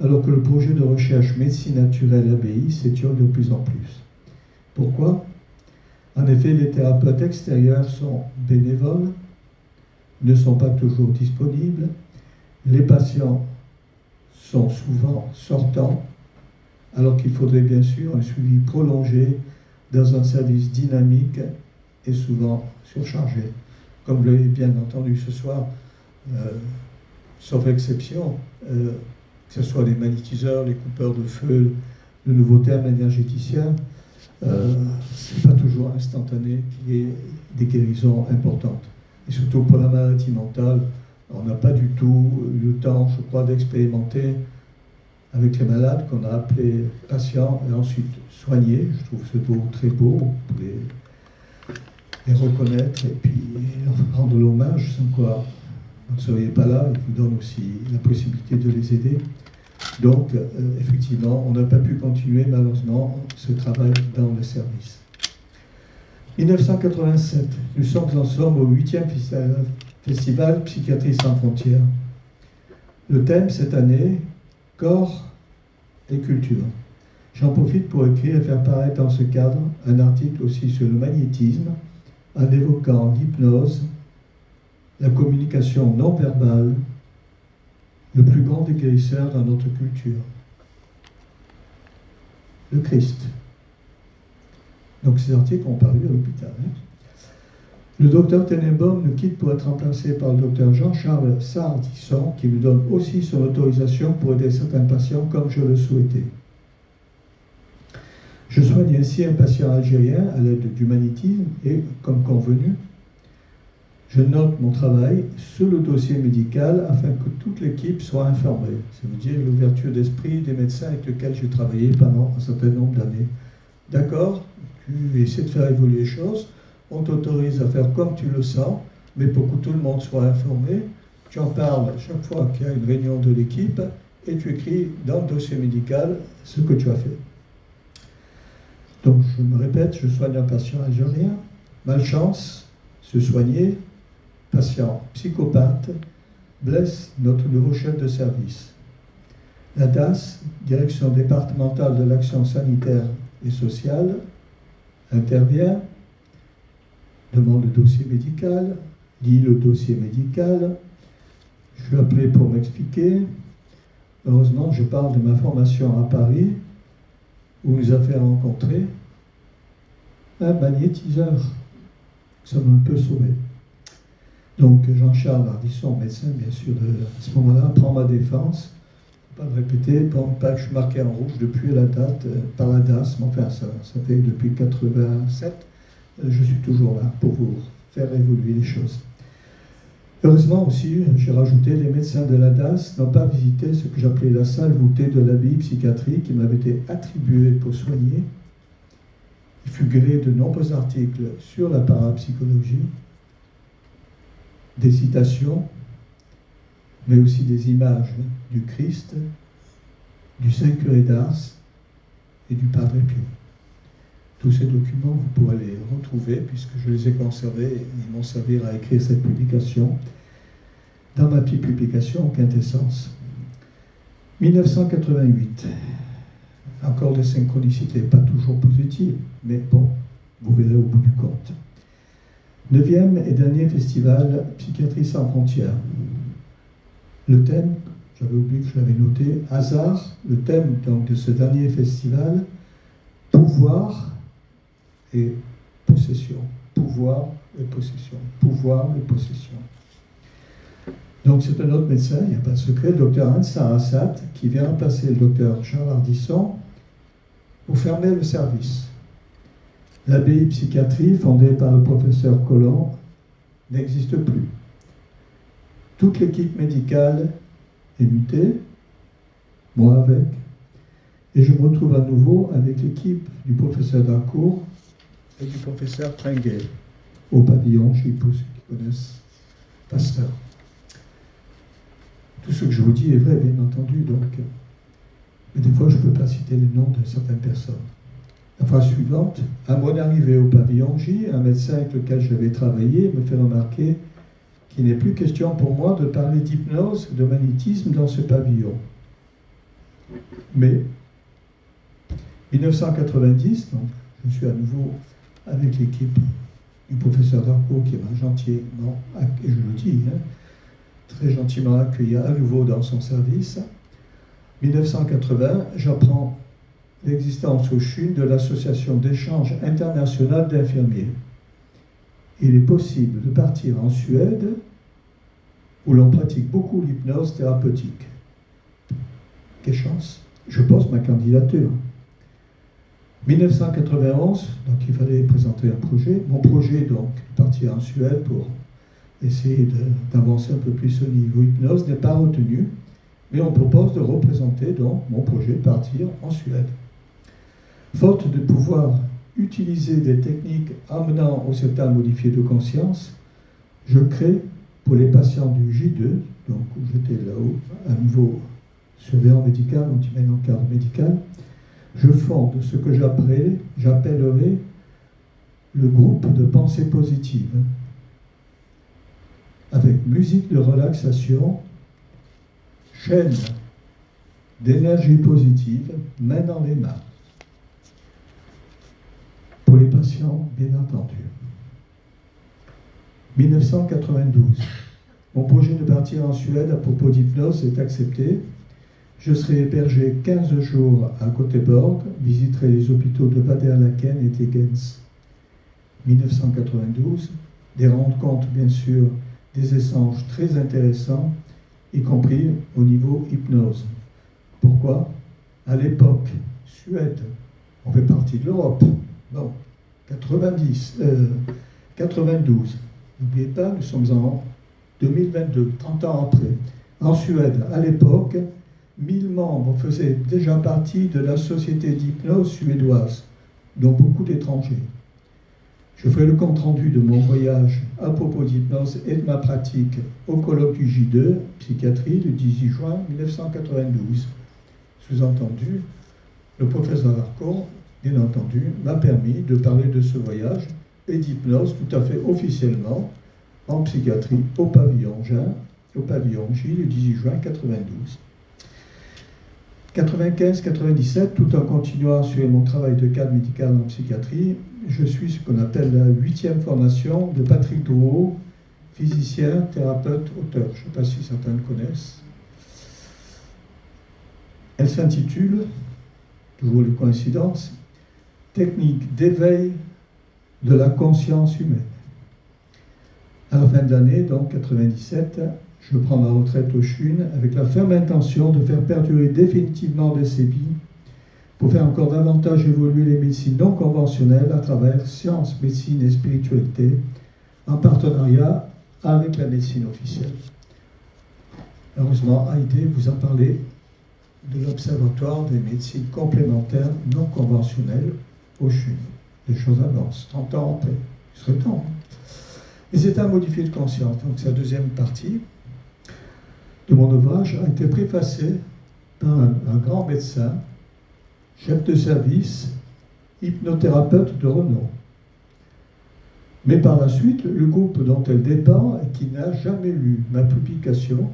Alors que le projet de recherche médecine naturelle ABI s'étiole de plus en plus. Pourquoi? En effet, les thérapeutes extérieurs sont bénévoles, ne sont pas toujours disponibles, les patients sont souvent sortants, alors qu'il faudrait bien sûr un suivi prolongé dans un service dynamique et souvent surchargé. Comme vous l'avez bien entendu ce soir, sauf exception, que ce soit les magnétiseurs, les coupeurs de feu, le nouveau terme énergéticien, c'est pas toujours instantané qu'il y ait des guérisons importantes. Et surtout pour la maladie mentale, on n'a pas du tout eu le temps, je crois, d'expérimenter avec les malades qu'on a appelés patients et ensuite soignés. Je trouve ce mot très beau les reconnaître et puis leur rendre l'hommage, sans quoi vous ne seriez pas là, et vous donne aussi la possibilité de les aider. Donc, effectivement, on n'a pas pu continuer, malheureusement, ce travail dans le service. 1987, nous sommes ensemble au 8e Festival Psychiatrie sans frontières. Le thème cette année, corps et culture. J'en profite pour écrire et faire paraître dans ce cadre un article aussi sur le magnétisme, en évoquant l'hypnose, la communication non verbale, le plus grand des guérisseurs dans notre culture, le Christ. Donc ces articles ont paru à l'hôpital. Le docteur Tenenbaum nous quitte pour être remplacé par le docteur Jean-Charles Sardisson, qui me donne aussi son autorisation pour aider certains patients comme je le souhaitais. Je soigne ainsi un patient algérien à l'aide du magnétisme et, comme convenu, je note mon travail sur le dossier médical afin que toute l'équipe soit informée. Ça veut dire l'ouverture d'esprit des médecins avec lesquels j'ai travaillé pendant un certain nombre d'années. D'accord, tu essaies de faire évoluer les choses, on t'autorise à faire comme tu le sens, mais pour que tout le monde soit informé, tu en parles chaque fois qu'il y a une réunion de l'équipe et tu écris dans le dossier médical ce que tu as fait. Donc, je me répète, je soigne un patient algérien, malchance, se soigner, patient psychopathe, blesse notre nouveau chef de service. La DAS, Direction départementale de l'action sanitaire et sociale, intervient, demande le dossier médical, lit le dossier médical, je suis appelé pour m'expliquer. Heureusement, je parle de ma formation à Paris, où nous a fait rencontrer un magnétiseur. Ça m'a un peu sauvé. Donc Jean-Charles Ardisson, médecin, bien sûr, à ce moment-là, prend ma défense. Pas de répéter, pas que je suis marqué en rouge depuis la date, par la DAS, mais enfin, ça fait depuis 87. Je suis toujours là pour vous faire évoluer les choses. Heureusement aussi, j'ai rajouté, les médecins de la DAS n'ont pas visité ce que j'appelais la salle voûtée de l'abbaye psychiatrie qui m'avait été attribuée pour soigner. Il figurait de nombreux articles sur la parapsychologie, des citations, mais aussi des images du Christ, du Saint-Curé d'Ars et du Padre Pio. Tous ces documents, vous pourrez les retrouver puisque je les ai conservés et ils m'ont servi à écrire cette publication dans ma petite publication en quintessence. 1988. Encore des synchronicités, pas toujours positives, mais bon, vous verrez au bout du compte. 9e et dernier festival Psychiatrie sans frontières. Le thème, j'avais oublié que je l'avais noté, hasard, le thème donc, de ce dernier festival, pouvoir et possession. Pouvoir et possession. Pouvoir et possession. Donc c'est un autre médecin, il n'y a pas de secret, le docteur Hans Sarasat, qui vient remplacer le docteur Charles Ardisson pour fermer le service. L'abbaye psychiatrie, fondée par le professeur Colomb, n'existe plus. Toute l'équipe médicale est mutée, moi avec, et je me retrouve à nouveau avec l'équipe du professeur Darcourt et du professeur Tringuet, au pavillon, chez pour ceux qui connaissent Pasteur. Tout ce que je vous dis est vrai, bien entendu, donc. Mais des fois, je ne peux pas citer les noms de certaines personnes. La phrase suivante, à mon arrivée au pavillon J, un médecin avec lequel j'avais travaillé me fait remarquer qu'il n'est plus question pour moi de parler d'hypnose, de magnétisme dans ce pavillon. Mais, 1990, donc, je suis à nouveau avec l'équipe du professeur Darcourt qui m'a gentiment, et je le dis, très gentiment accueilli à nouveau dans son service. 1980, j'apprends l'existence au CHUN de l'Association d'échange international d'infirmiers. Il est possible de partir en Suède, où l'on pratique beaucoup l'hypnose thérapeutique. Quelle chance! Je pose ma candidature. 1991, donc il fallait présenter un projet. Mon projet, donc, partir en Suède pour essayer d'avancer un peu plus au niveau hypnose, n'est pas retenu, mais on propose de représenter donc mon projet partir en Suède. Faute de pouvoir utiliser des techniques amenant aux états modifiés de conscience, je crée pour les patients du J2, donc où j'étais là-haut, à nouveau surveillant médical, anti-mène en cadre médical, je fonde ce que j'appellerai le groupe de pensée positive, avec musique de relaxation, chaîne d'énergie positive, main dans les mains. Pour les patients, bien entendu. 1992. Mon projet de partir en Suède à propos d'hypnose est accepté. Je serai hébergé 15 jours à Göteborg, visiterai les hôpitaux de Vaderlaken et Tegens. 1992. Des rencontres, bien sûr, des échanges très intéressants, y compris au niveau hypnose. Pourquoi? À l'époque, Suède, on fait partie de l'Europe. Bon, 92. N'oubliez pas, nous sommes en 2022, 30 ans après. En Suède, à l'époque, 1000 membres faisaient déjà partie de la société d'hypnose suédoise, dont beaucoup d'étrangers. Je ferai le compte-rendu de mon voyage à propos d'hypnose et de ma pratique au colloque du J2, psychiatrie, le 18 juin 1992. Sous-entendu, le professeur Arcon, bien entendu, m'a permis de parler de ce voyage et d'hypnose tout à fait officiellement en psychiatrie au pavillon J, le 18 juin 1992. 95-97, tout en continuant sur mon travail de cadre médical en psychiatrie, je suis ce qu'on appelle la 8e formation de Patrick Drouot, physicien, thérapeute, auteur. Je ne sais pas si certains le connaissent. Elle s'intitule, toujours une coïncidence, Technique d'éveil de la conscience humaine. À la fin de l'année, donc 97, je prends ma retraite au CHUN avec la ferme intention de faire perdurer définitivement le CEBI pour faire encore davantage évoluer les médecines non conventionnelles à travers sciences, médecine et spiritualité en partenariat avec la médecine officielle. Heureusement, Heidi vous a parlé de l'Observatoire des médecines complémentaires non conventionnelles au CHUN. Les choses avancent, 30 ans après, il serait temps. Et c'est un modifié de conscience, donc sa deuxième partie de mon ouvrage a été préfacée par un grand médecin, chef de service, hypnothérapeute de renom. Mais par la suite, le groupe dont elle dépend et qui n'a jamais lu ma publication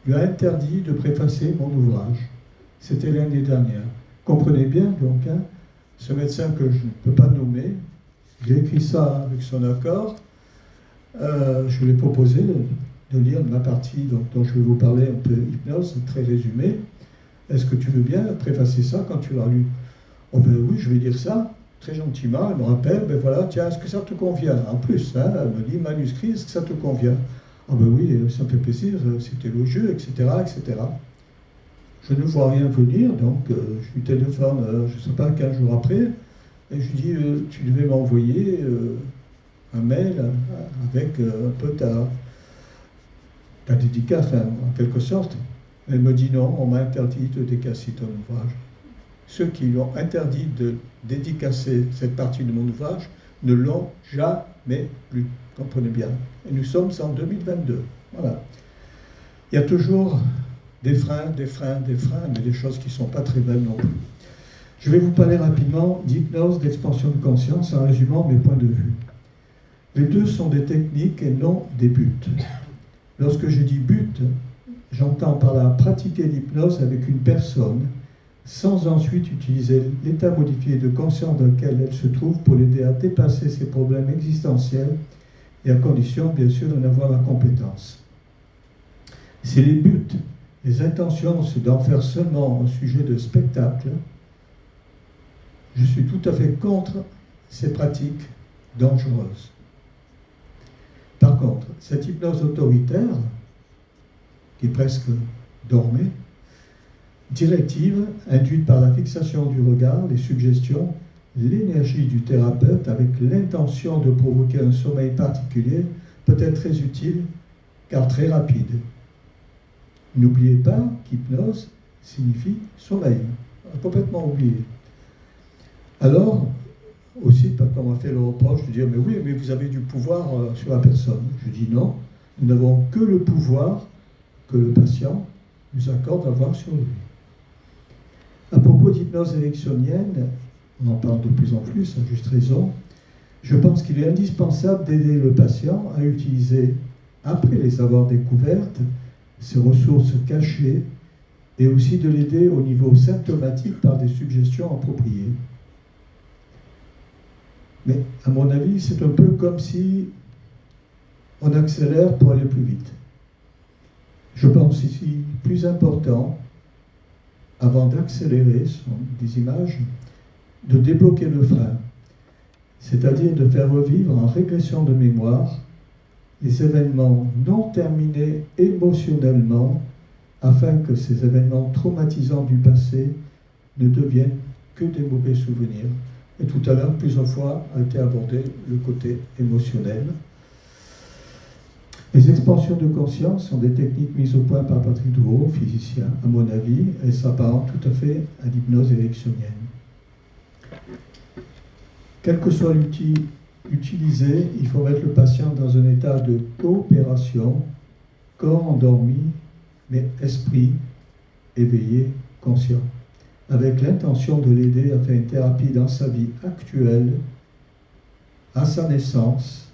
lui a interdit de préfacer mon ouvrage. C'était l'année dernière. Comprenez bien, donc, ce médecin que je ne peux pas nommer, j'ai écrit ça avec son accord. Je lui ai proposé de lire ma partie dont je vais vous parler un peu hypnose, très résumé. Est-ce que tu veux bien préfacer ça quand tu l'as lu? Oh ben oui, je vais lire ça, très gentiment. Elle me rappelle, ben voilà, tiens, est-ce que ça te convient? En plus, elle me dit, manuscrit, est-ce que ça te convient? Ah ben oui, ça me fait plaisir, c'est élogieux, etc., etc. Je ne vois rien venir, donc je lui téléphone, je ne sais pas, 15 jours après, et je lui dis, tu devais m'envoyer un mail avec un peu ta dédicace, en quelque sorte. Elle me dit non, on m'a interdit de dédicacer ton ouvrage. Ceux qui lui ont interdit de dédicacer cette partie de mon ouvrage ne l'ont jamais lu, comprenez bien. Et nous sommes en 2022. Voilà. Il y a toujours des freins, mais des choses qui ne sont pas très belles non plus. Je vais vous parler rapidement d'hypnose, d'expansion de conscience, en résumant mes points de vue. Les deux sont des techniques et non des buts. Lorsque je dis but, j'entends par là pratiquer l'hypnose avec une personne sans ensuite utiliser l'état modifié de conscience dans lequel elle se trouve pour l'aider à dépasser ses problèmes existentiels et à condition, bien sûr, d'en avoir la compétence. Si les buts, les intentions, c'est d'en faire seulement un sujet de spectacle, je suis tout à fait contre ces pratiques dangereuses. Par contre, cette hypnose autoritaire, qui est presque dormée, directive, induite par la fixation du regard, les suggestions, l'énergie du thérapeute avec l'intention de provoquer un sommeil particulier, peut être très utile, car très rapide. N'oubliez pas qu'hypnose signifie sommeil. On a complètement oublié. Alors, aussi parce qu'on m'a fait le reproche de dire mais oui, mais vous avez du pouvoir sur la personne. Je dis non, nous n'avons que le pouvoir que le patient nous accorde d'avoir sur lui. À propos d'hypnose ericksonienne, on en parle de plus en plus, à juste raison, je pense qu'il est indispensable d'aider le patient à utiliser, après les avoir découvertes, ses ressources cachées et aussi de l'aider au niveau symptomatique par des suggestions appropriées. Mais à mon avis, c'est un peu comme si on accélère pour aller plus vite. Je pense ici, plus important, avant d'accélérer des images, de débloquer le frein, c'est-à-dire de faire revivre en régression de mémoire les événements non terminés émotionnellement, afin que ces événements traumatisants du passé ne deviennent que des mauvais souvenirs. Et tout à l'heure, plusieurs fois, a été abordé le côté émotionnel. Les expansions de conscience sont des techniques mises au point par Patrick Drouot, physicien, à mon avis, et s'apparentent tout à fait à l'hypnose ericksonienne. Quel que soit l'outil utilisé, il faut mettre le patient dans un état de coopération, corps endormi, mais esprit éveillé, conscient, avec l'intention de l'aider à faire une thérapie dans sa vie actuelle, à sa naissance,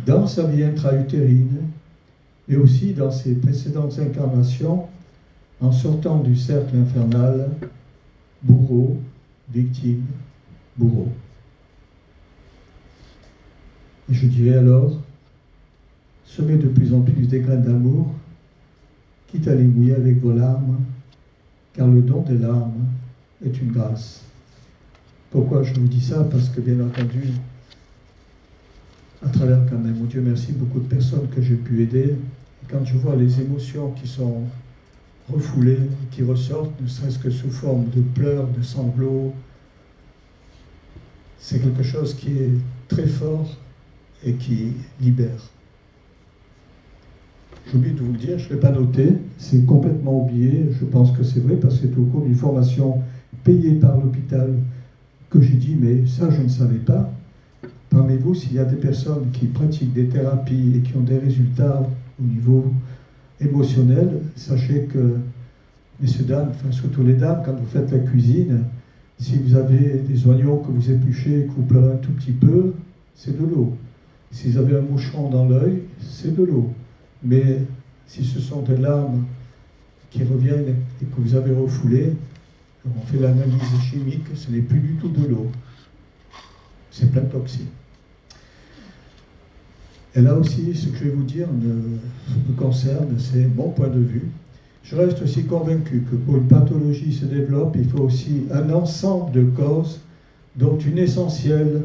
dans sa vie intra-utérine, mais aussi dans ses précédentes incarnations, en sortant du cercle infernal, bourreau, victime, bourreau. Et je dirais alors, semez de plus en plus des graines d'amour, quitte à les mouiller avec vos larmes, car le don des larmes est une grâce. Pourquoi je vous dis ça? Parce que bien entendu, à travers quand même, oh Dieu merci, beaucoup de personnes que j'ai pu aider, et quand je vois les émotions qui sont refoulées, qui ressortent, ne serait-ce que sous forme de pleurs, de sanglots, c'est quelque chose qui est très fort et qui libère. J'ai oublié de vous le dire, je ne l'ai pas noté, c'est complètement oublié, je pense que c'est vrai, parce que c'est au cours d'une formation payée par l'hôpital que j'ai dit, mais ça je ne savais pas. Parmi vous, s'il y a des personnes qui pratiquent des thérapies et qui ont des résultats au niveau émotionnel, sachez que, messieurs, dames, enfin surtout les dames, quand vous faites la cuisine, si vous avez des oignons que vous épluchez et que vous pleurez un tout petit peu, c'est de l'eau. Si vous avez un moucheron dans l'œil, c'est de l'eau. Mais si ce sont des larmes qui reviennent et que vous avez refoulées, on fait l'analyse chimique, ce n'est plus du tout de l'eau. C'est plein de toxines. Et là aussi, ce que je vais vous dire me concerne, c'est mon point de vue. Je reste aussi convaincu que pour une pathologie se développe, il faut aussi un ensemble de causes, dont une essentielle,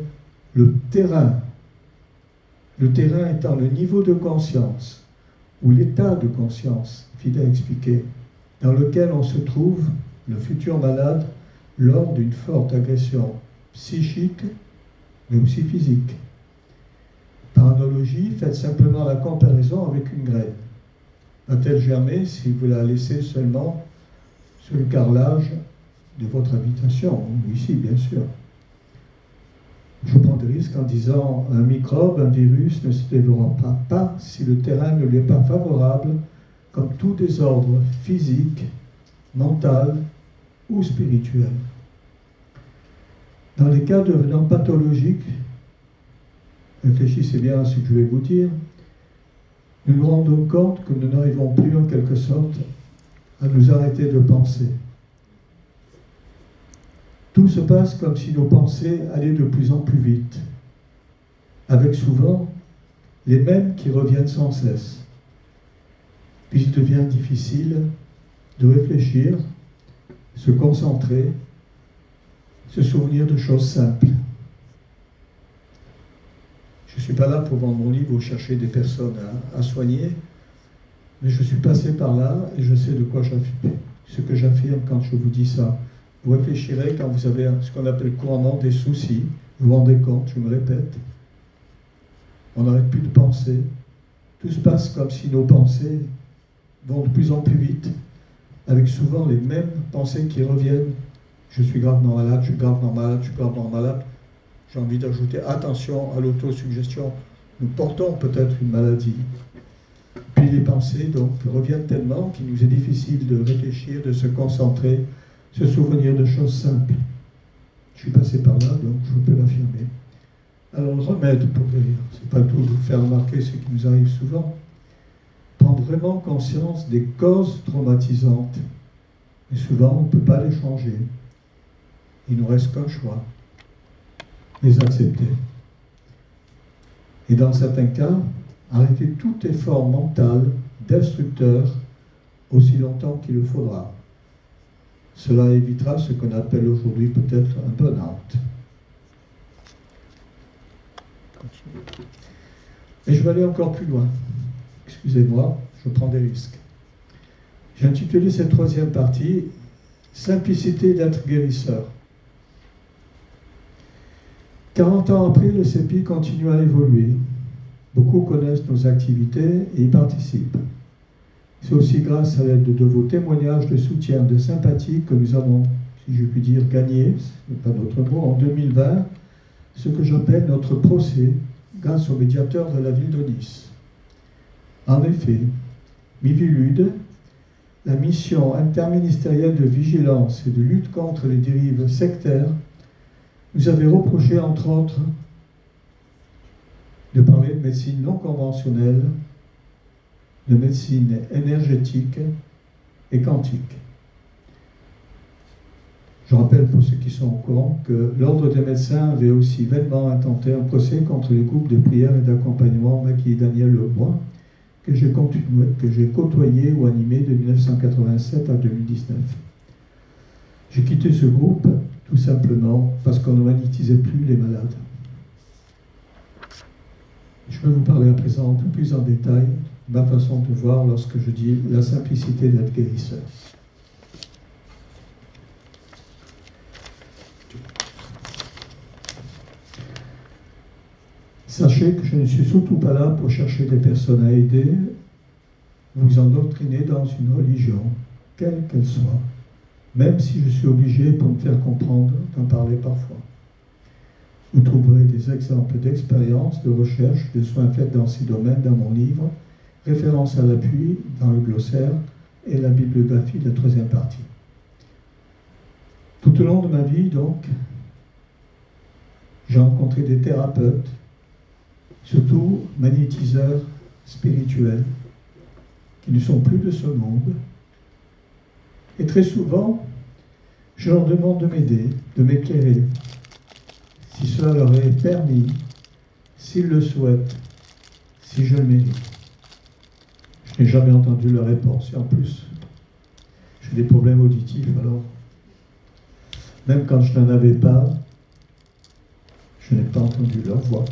le terrain. Le terrain étant le niveau de conscience, ou l'état de conscience, Fida a expliqué, dans lequel on se trouve, le futur malade, lors d'une forte agression psychique, mais aussi physique. Par analogie, faites simplement la comparaison avec une graine. Va-t-elle germer si vous la laissez seulement sur le carrelage de votre habitation? Ici, bien sûr. Je prends des risques en disant un microbe, un virus ne se développera pas si le terrain ne lui est pas favorable, comme tout désordre physique, mental ou spirituel. Dans les cas devenant pathologiques, réfléchissez bien à ce que je vais vous dire, nous nous rendons compte que nous n'arrivons plus en quelque sorte à nous arrêter de penser. Tout se passe comme si nos pensées allaient de plus en plus vite, avec souvent les mêmes qui reviennent sans cesse. Puis il devient difficile de réfléchir, se concentrer, se souvenir de choses simples. Je ne suis pas là pour vendre mon livre ou chercher des personnes à soigner, mais je suis passé par là et je sais de quoi j'affirme, ce que j'affirme quand je vous dis ça. Vous réfléchirez quand vous avez ce qu'on appelle couramment des soucis, vous vous rendez compte, je me répète, on n'arrête plus de penser, tout se passe comme si nos pensées vont de plus en plus vite, avec souvent les mêmes pensées qui reviennent. Je suis gravement malade, je suis gravement malade, je suis gravement malade. j'ai envie d'ajouter attention à l'autosuggestion, nous portons peut-être une maladie. Puis les pensées donc reviennent tellement qu'il nous est difficile de réfléchir, de se concentrer, se souvenir de choses simples. Je suis passé par là, donc je peux l'affirmer. Alors le remède pour guérir, c'est pas tout de vous faire remarquer ce qui nous arrive souvent. Prendre vraiment conscience des causes traumatisantes. Et souvent, on ne peut pas les changer. Il ne nous reste qu'un choix. Les accepter. Et dans certains cas, arrêter tout effort mental, destructeur, aussi longtemps qu'il le faudra. Cela évitera ce qu'on appelle aujourd'hui peut-être un burn-out. Et je vais aller encore plus loin. Excusez-moi, je prends des risques. J'ai intitulé cette troisième partie « Simplicité d'être guérisseur ». 40 ans après, le CEPI continue à évoluer. Beaucoup connaissent nos activités et y participent. C'est aussi grâce à l'aide de vos témoignages de soutien, de sympathie que nous avons, si je puis dire, gagné, ce n'est pas notre mot, en 2020, ce que j'appelle notre procès grâce au médiateur de la ville de Nice. En effet, Miviludes, la mission interministérielle de vigilance et de lutte contre les dérives sectaires, nous avait reproché, entre autres, de parler de médecine non conventionnelle, de médecine énergétique et quantique. Je rappelle pour ceux qui sont au courant que l'Ordre des médecins avait aussi vainement intenté un procès contre les groupes de prière et d'accompagnement Macky et Daniel Lebois, que j'ai côtoyé ou animé de 1987 à 2019. J'ai quitté ce groupe tout simplement parce qu'on ne magnétisait plus les malades. Je vais vous parler à présent un peu plus en détail de ma façon de voir lorsque je dis la simplicité d'être guérisseur. Sachez que je ne suis surtout pas là pour chercher des personnes à aider, vous endoctriner dans une religion, quelle qu'elle soit, même si je suis obligé, pour me faire comprendre, d'en parler parfois. Vous trouverez des exemples d'expériences, de recherche, de soins faits dans ces domaines dans mon livre, référence à l'appui dans le glossaire et la bibliographie de la troisième partie. Tout au long de ma vie, donc, j'ai rencontré des thérapeutes, surtout magnétiseurs spirituels, qui ne sont plus de ce monde. Et très souvent, je leur demande de m'aider, de m'éclairer, si cela leur est permis, s'ils le souhaitent, si je le mérite. Je n'ai jamais entendu leur réponse. Et en plus, j'ai des problèmes auditifs, alors même quand je n'en avais pas, je n'ai pas entendu leur voix.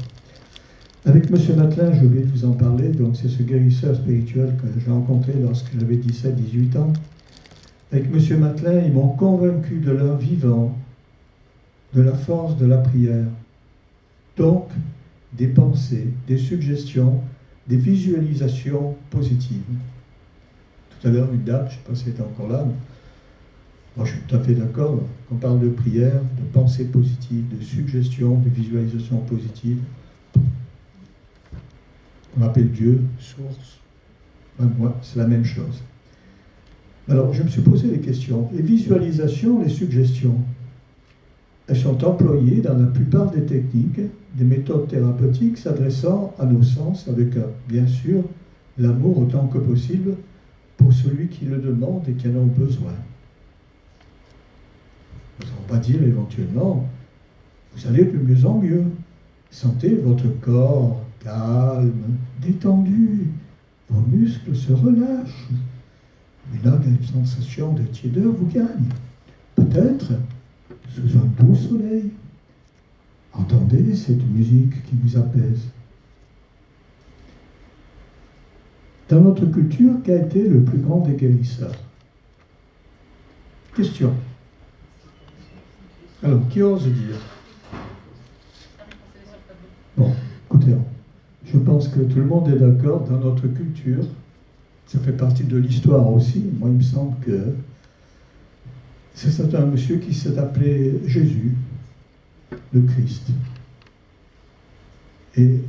Avec M. Matelin, j'ai oublié de vous en parler, donc c'est ce guérisseur spirituel que j'ai rencontré lorsque j'avais 17-18 ans. Avec M. Matelin, ils m'ont convaincu de leur vivant, de la force de la prière. Donc, des pensées, des suggestions, des visualisations positives. Tout à l'heure, une dame, je ne sais pas si elle était encore là, mais moi je suis tout à fait d'accord, qu'on parle de prière, de pensées positives, de suggestions, de visualisations positives. On appelle Dieu, source. Ben, moi, c'est la même chose. Alors, je me suis posé des questions. Les visualisations, les suggestions, elles sont employées dans la plupart des techniques, des méthodes thérapeutiques s'adressant à nos sens avec, bien sûr, l'amour autant que possible pour celui qui le demande et qui en a besoin. Nous n'allons pas dire éventuellement, vous allez de mieux en mieux. Sentez votre corps calme, détendu, vos muscles se relâchent. Mais là, une sensation de tiédeur vous gagne. Peut-être sous un beau soleil. Entendez cette musique qui vous apaise. Dans notre culture, qu'a été le plus grand des guérisseurs? Question. Alors, qui ose dire? Bon, écoutez, je pense que tout le monde est d'accord dans notre culture. Ça fait partie de l'histoire aussi. Moi, il me semble que c'est un monsieur qui s'est appelé Jésus, le Christ. Et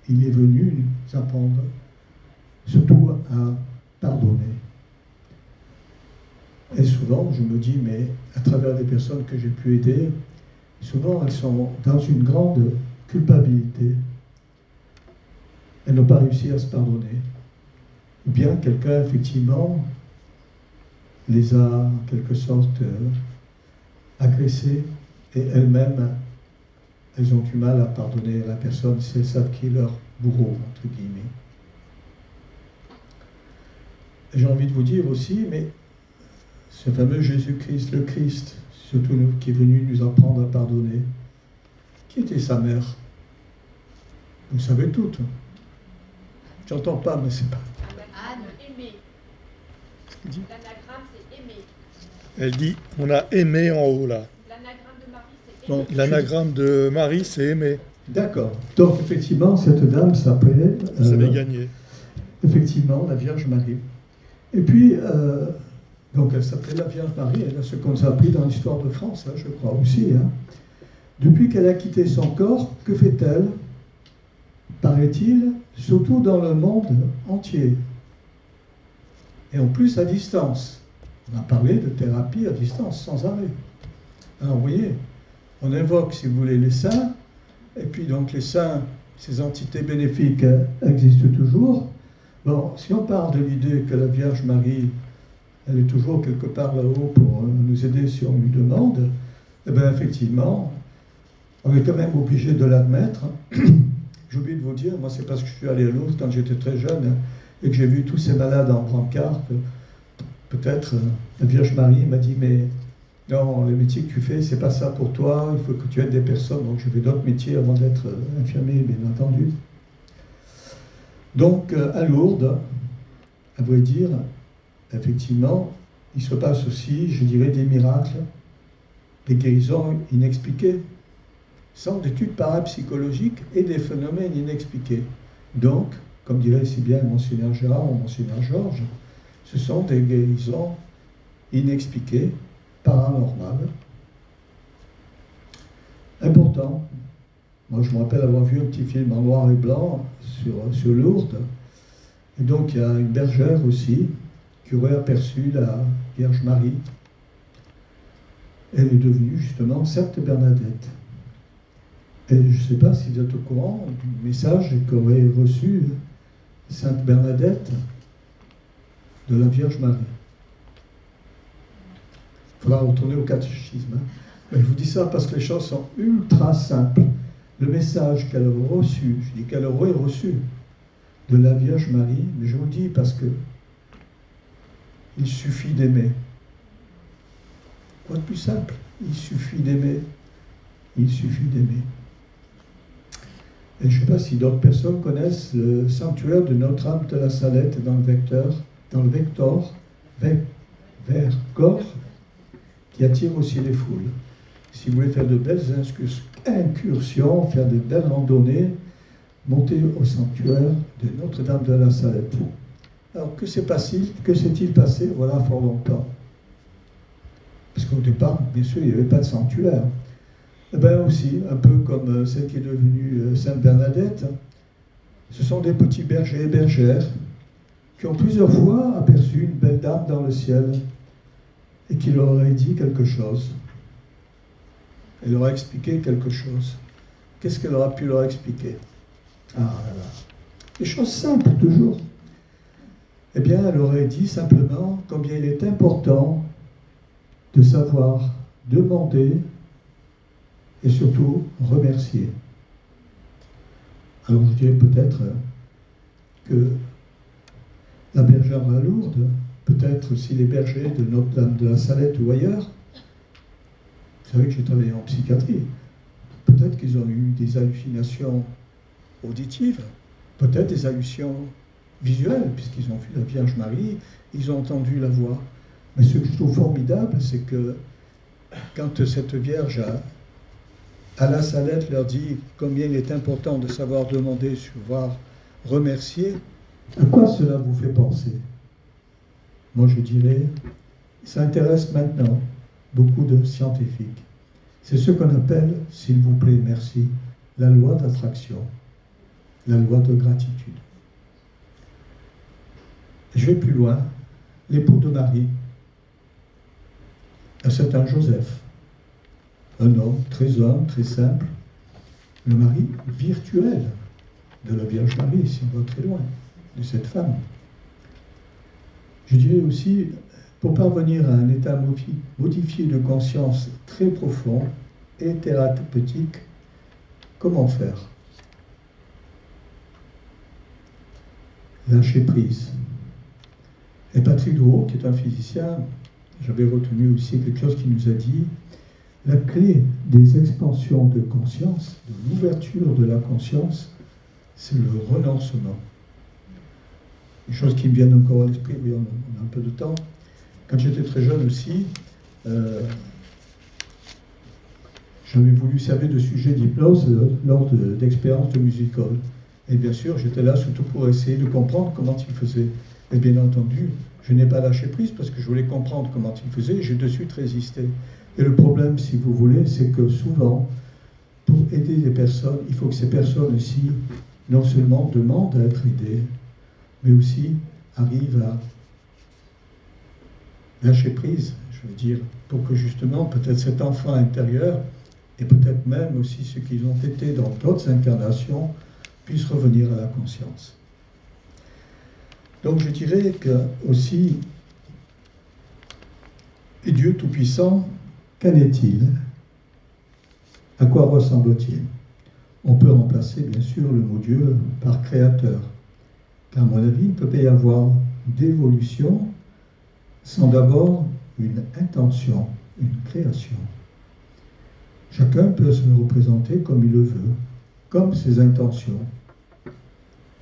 il est venu nous apprendre surtout à pardonner. Et souvent, je me dis, mais à travers les personnes que j'ai pu aider, souvent elles sont dans une grande culpabilité. Elles n'ont pas réussi à se pardonner. Ou bien quelqu'un, effectivement, les a en quelque sorte agressées et elles-mêmes, elles ont du mal à pardonner à la personne si elles savent qui est leur bourreau, entre guillemets. Et j'ai envie de vous dire aussi, mais ce fameux Jésus-Christ, le Christ, surtout qui est venu nous apprendre à pardonner, qui était sa mère? Vous savez toutes. J'entends pas, mais c'est pas... Anne, aimer. Ce dit. L'anagramme, c'est aimer. Elle dit, on a aimé en haut là. L'anagramme de Marie, c'est Bon, aimer. L'anagramme de Marie, c'est aimer. D'accord. Donc, effectivement, cette dame s'appelait... Vous avez gagné. Effectivement, la Vierge Marie. Et puis, donc elle s'appelait la Vierge Marie, elle a ce qu'on a appris dans l'histoire de France, hein, je crois aussi. Hein. Depuis qu'elle a quitté son corps, que fait-elle? Paraît-il, surtout dans le monde entier. Et en plus à distance. On a parlé de thérapie à distance, sans arrêt. Alors vous voyez, on invoque, si vous voulez, les saints, et puis donc les saints, ces entités bénéfiques existent toujours. Bon, si on part de l'idée que la Vierge Marie, elle est toujours quelque part là-haut pour nous aider si on lui demande, eh bien effectivement, on est quand même obligé de l'admettre. J'ai oublié de vous dire, moi c'est parce que je suis allé à Lourdes quand j'étais très jeune et que j'ai vu tous ces malades en brancard que peut-être la Vierge Marie m'a dit, mais non, le métier que tu fais, c'est pas ça pour toi, il faut que tu aides des personnes, donc j'ai fait d'autres métiers avant d'être infirmier, bien entendu. Donc, à Lourdes, à vrai dire, effectivement, il se passe aussi, je dirais, des miracles, des guérisons inexpliquées, sans d'études parapsychologiques et des phénomènes inexpliqués. Donc, comme dirait si bien Monseigneur Gérard ou Monseigneur Georges, ce sont des guérisons inexpliquées, paranormales. Important. Moi, je me rappelle avoir vu un petit film en noir et blanc sur Lourdes. Et donc, il y a une bergère aussi qui aurait aperçu la Vierge Marie. Elle est devenue justement Sainte Bernadette. Et je ne sais pas si vous êtes au courant du message qu'aurait reçu Sainte Bernadette de la Vierge Marie. Il faudra retourner au catéchisme. Hein. Mais je vous dis ça parce que les choses sont ultra simples. Le message qu'elle aurait reçu, je dis qu'elle aurait reçu de la Vierge Marie, mais je vous le dis parce que il suffit d'aimer. Quoi de plus simple? Il suffit d'aimer. Il suffit d'aimer. Et je ne sais pas si d'autres personnes connaissent le sanctuaire de Notre-Dame de la Salette dans le Vector, Vercors, qui attire aussi les foules. Si vous voulez faire de belles incursions, faire de belles randonnées, montez au sanctuaire de Notre-Dame de la Salette. Alors, que s'est-il passé, voilà, fort longtemps? Parce qu'au départ, bien sûr, il n'y avait pas de sanctuaire. Eh bien aussi, un peu comme celle qui est devenue Sainte Bernadette, ce sont des petits bergers et bergères qui ont plusieurs fois aperçu une belle dame dans le ciel et qui leur aurait dit quelque chose. Elle leur a expliqué quelque chose. Qu'est-ce qu'elle aura pu leur expliquer? Ah là là. Des choses simples, toujours. Eh bien, elle aurait dit simplement combien il est important de savoir demander et surtout remercier. Alors je dirais peut-être que la bergère à Lourdes, peut-être aussi les bergers de Notre-Dame de la Salette ou ailleurs, vous savez que j'ai travaillé en psychiatrie, peut-être qu'ils ont eu des hallucinations auditives, peut-être des hallucinations visuelles, puisqu'ils ont vu la Vierge Marie, ils ont entendu la voix. Mais ce que je trouve formidable, c'est que quand cette Vierge à la Salette leur dit combien il est important de savoir demander, savoir remercier, à quoi cela vous fait penser? Moi je dirais, ça intéresse maintenant beaucoup de scientifiques. C'est ce qu'on appelle, s'il vous plaît, merci, la loi d'attraction. la loi de gratitude. Et je vais plus loin. L'époux de Marie, un certain Joseph, un homme, très simple, le mari virtuel de la Vierge Marie, si on va très loin, de cette femme. Je dirais aussi, pour parvenir à un état modifié de conscience très profond et thérapeutique, comment faire? Lâcher prise. Et Patrick Drouot, qui est un physicien, j'avais retenu aussi quelque chose qu'il nous a dit, la clé des expansions de conscience, de l'ouverture de la conscience, c'est le renoncement. Une chose qui me vient encore à l'esprit, oui, on a un peu de temps. Quand j'étais très jeune aussi, j'avais voulu servir de sujet d'hypnose lors d'expériences de musical. Et bien sûr, j'étais là surtout pour essayer de comprendre comment il faisait. Et bien entendu, je n'ai pas lâché prise parce que je voulais comprendre comment il faisait et j'ai de suite résisté. Et le problème, si vous voulez, c'est que souvent, pour aider les personnes, il faut que ces personnes aussi, non seulement demandent à être aidées, mais aussi arrivent à lâcher prise, je veux dire, pour que justement, peut-être cet enfant intérieur, et peut-être même aussi ceux qui ont été dans d'autres incarnations, puissent revenir à la conscience. Donc je dirais que aussi, et Dieu Tout-Puissant, qu'en est-il? À quoi ressemble-t-il? On peut remplacer bien sûr le mot Dieu par créateur, car à mon avis, il ne peut pas y avoir d'évolution sans d'abord une intention, une création. Chacun peut se le représenter comme il le veut, comme ses intentions.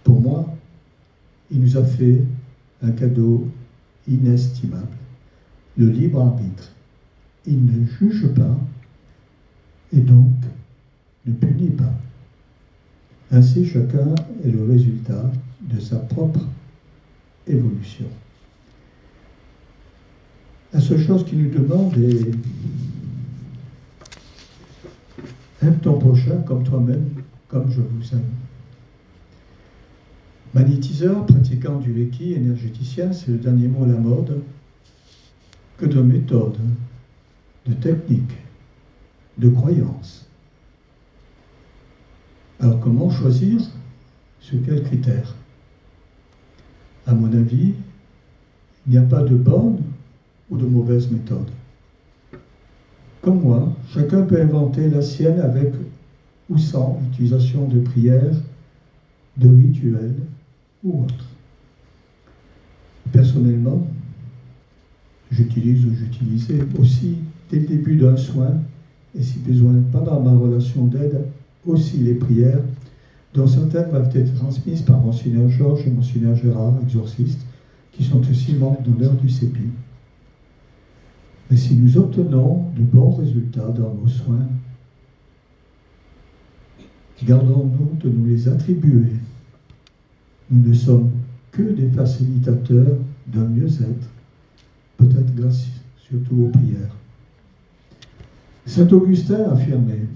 Pour moi, il nous a fait un cadeau inestimable, le libre arbitre. Il ne juge pas et donc ne punit pas. Ainsi, chacun est le résultat de sa propre évolution. La seule chose qu'il nous demande est aime ton prochain comme toi-même, comme je vous aime. Magnétiseur, pratiquant du Reiki, énergéticien, c'est le dernier mot à la mode. Que de méthodes, de techniques, de croyances. Alors comment choisir? Sur quels critères? À mon avis, il n'y a pas de bonne ou de mauvaise méthode. Comme moi, chacun peut inventer la sienne avec ou sans utilisation de prières, de rituels ou autres. Personnellement, j'utilise ou j'utilisais aussi dès le début d'un soin, et si besoin pendant ma relation d'aide, aussi les prières, dont certaines m'avaient été transmises par Monseigneur Georges et Monseigneur Gérard, exorcistes, qui sont aussi membres d'honneur du CEPI. Mais si nous obtenons de bons résultats dans nos soins, gardons-nous de nous les attribuer. Nous ne sommes que des facilitateurs d'un mieux-être, peut-être grâce surtout aux prières. Saint Augustin affirmait